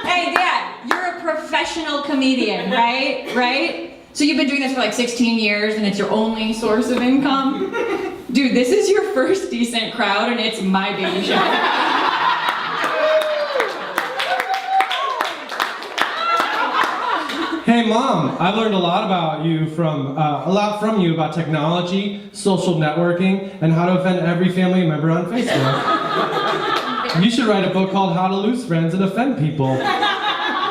Hey, Dad, you're a professional comedian. comedian, right? Right? So you've been doing this for like 16 years and it's your only source of income? Dude, this is your first decent crowd and it's my baby shower. Hey Mom, I've learned a lot about you from you about technology, social networking, and how to offend every family member on Facebook. You should write a book called How to Lose Friends and Offend People.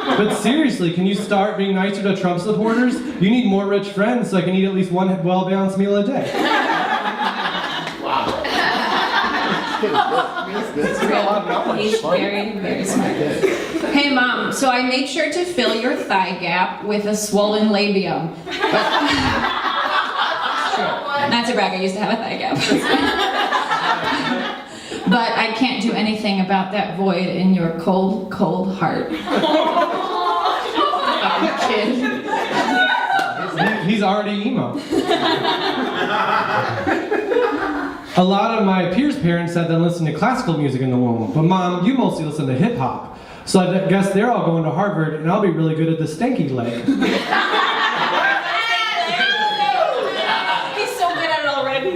But seriously, can you start being nicer to Trump supporters? You need more rich friends so I can eat at least one well-balanced meal a day. He's very, very smart. Hey Mom, so I made sure to fill your thigh gap with a swollen labium. Not to brag, I used to have a thigh gap. But I can't do anything about that void in your cold, cold heart. Kid. He's already emo. A lot of my peers' parents said they listen to classical music in the womb, but Mom, you mostly listen to hip hop. So I guess they're all going to Harvard, and I'll be really good at the stanky leg. He's so good at it already.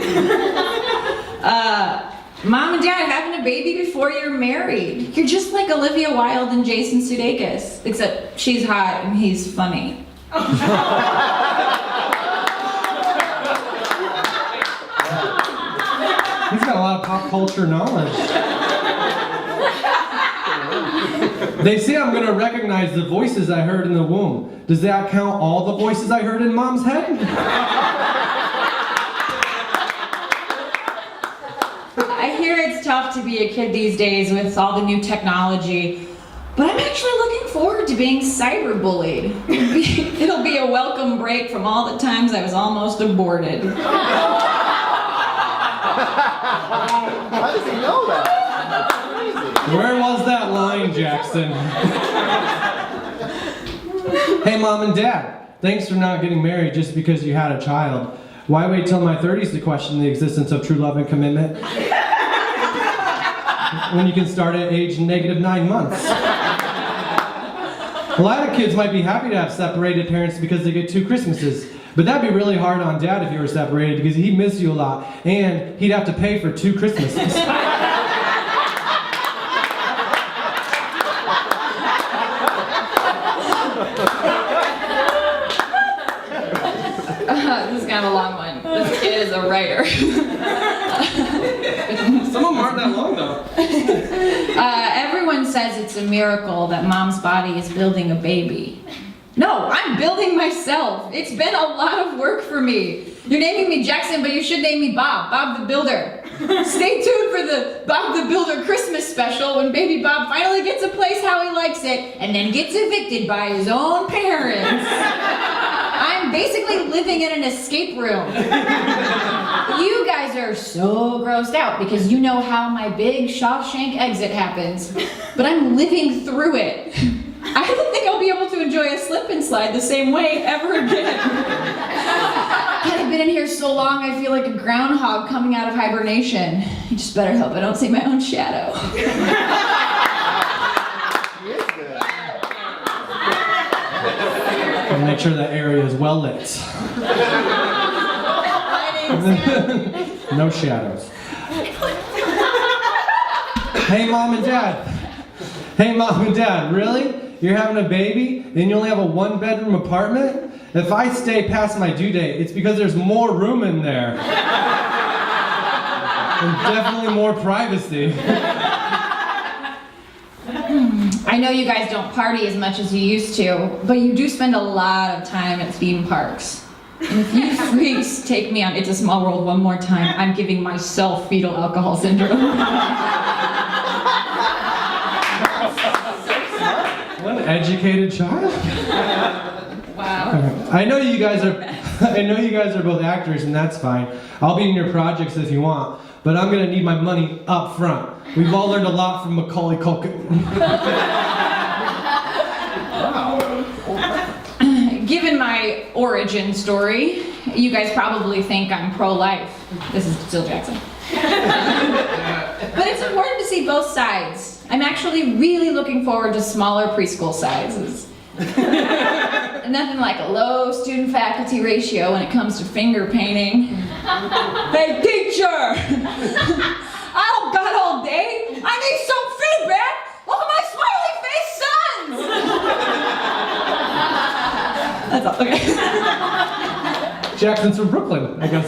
Mom and Dad, having a baby before you're married. You're just like Olivia Wilde and Jason Sudeikis, except she's hot and he's funny. He's got a lot of pop culture knowledge. They say I'm going to recognize the voices I heard in the womb. Does that count all the voices I heard in Mom's head? I hear it's tough to be a kid these days with all the new technology, but I'm actually looking forward to being cyberbullied. It'll be a welcome break from all the times I was almost aborted. How does he know that? Where was that line, Jackson? Hey Mom and Dad, thanks for not getting married just because you had a child. Why wait till my 30s to question the existence of true love and commitment? When you can start at age -9 months. A lot of kids might be happy to have separated parents because they get 2 Christmases. But that'd be really hard on Dad if you were separated because he'd miss you a lot and he'd have to pay for 2 Christmases. This is kind of a long one. This kid is a writer. Some of them aren't that long though. Everyone says it's a miracle that Mom's body is building a baby. No, I'm building myself. It's been a lot of work for me. You're naming me Jackson, but you should name me Bob, Bob the Builder. Stay tuned for the Bob the Builder Christmas special when baby Bob finally gets a place how he likes it and then gets evicted by his own parents. I'm basically living in an escape room. You guys are so grossed out because you know how my big Shawshank exit happens, but I'm living through it. I don't think I'll be able to enjoy a slip and slide the same way ever again. God, I've been in here so long, I feel like a groundhog coming out of hibernation. You just better hope I don't see my own shadow. And make sure that area is well lit. No shadows. Hey Mom and Dad. Hey Mom and Dad, really? You're having a baby and you only have a 1-bedroom apartment? If I stay past my due date, it's because there's more room in there. And definitely more privacy. I know you guys don't party as much as you used to, but you do spend a lot of time at theme parks. And if you freaks take me on It's a Small World one more time, I'm giving myself fetal alcohol syndrome. What an educated child. Wow. I know you guys are both actors and that's fine. I'll be in your projects if you want, but I'm gonna need my money up front. We've all learned a lot from Macaulay Culkin. Given my origin story, you guys probably think I'm pro-life. This is still Jackson. But it's important to see both sides. I'm actually really looking forward to smaller preschool sizes. Nothing like a low student-faculty ratio when it comes to finger painting. Hey, teacher! I don't got all day. I need some feedback. Look at my smiley face sons. That's all. Okay. Jackson's from Brooklyn, I guess.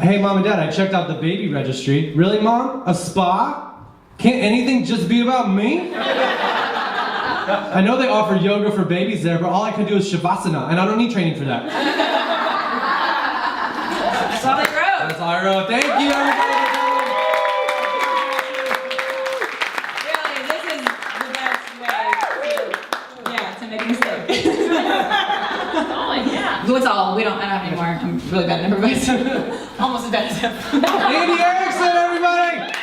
Hey, Mom and Dad, I checked out the baby registry. Really, Mom? A spa? Can't anything just be about me? I know they offer yoga for babies there, but all I can do is Shavasana, and I don't need training for that. That's all they wrote. That's all I wrote. Thank you, everybody. Really, this is the best way to make a mistake. Oh, yeah. What's all? I don't have any more. I'm really bad at improvising. Almost as bad as him. Andy Erickson, everybody!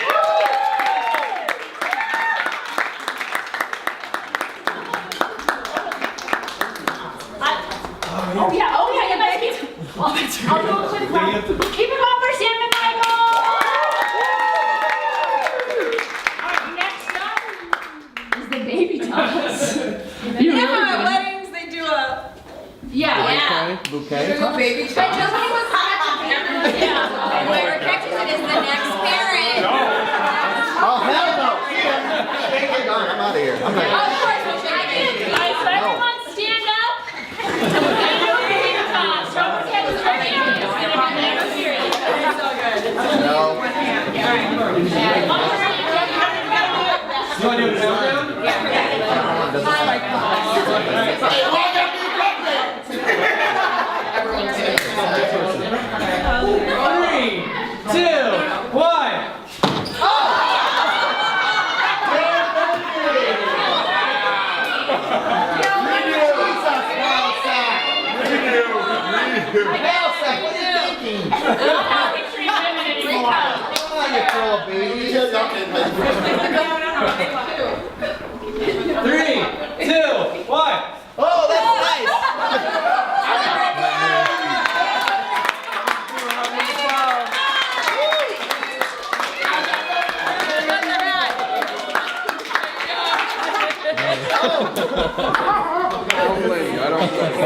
Oh yeah, you guys keep. I'll do a quick one. Keep it up for Sam and Michael. Alright, next up is the baby toss. You know how at weddings they do a Bouquet. baby But nobody was catching it. Whoever catches it is the next parent. Oh, hell no. I'm out of here. I'm not. Of course, we'll try it. Alright, so everyone stand up. And do a baby toss. Whoever catches it right now is gonna be next period. No. You want to do a countdown? Three, two, one. Three, two, one. Oh, that's nice. I don't play.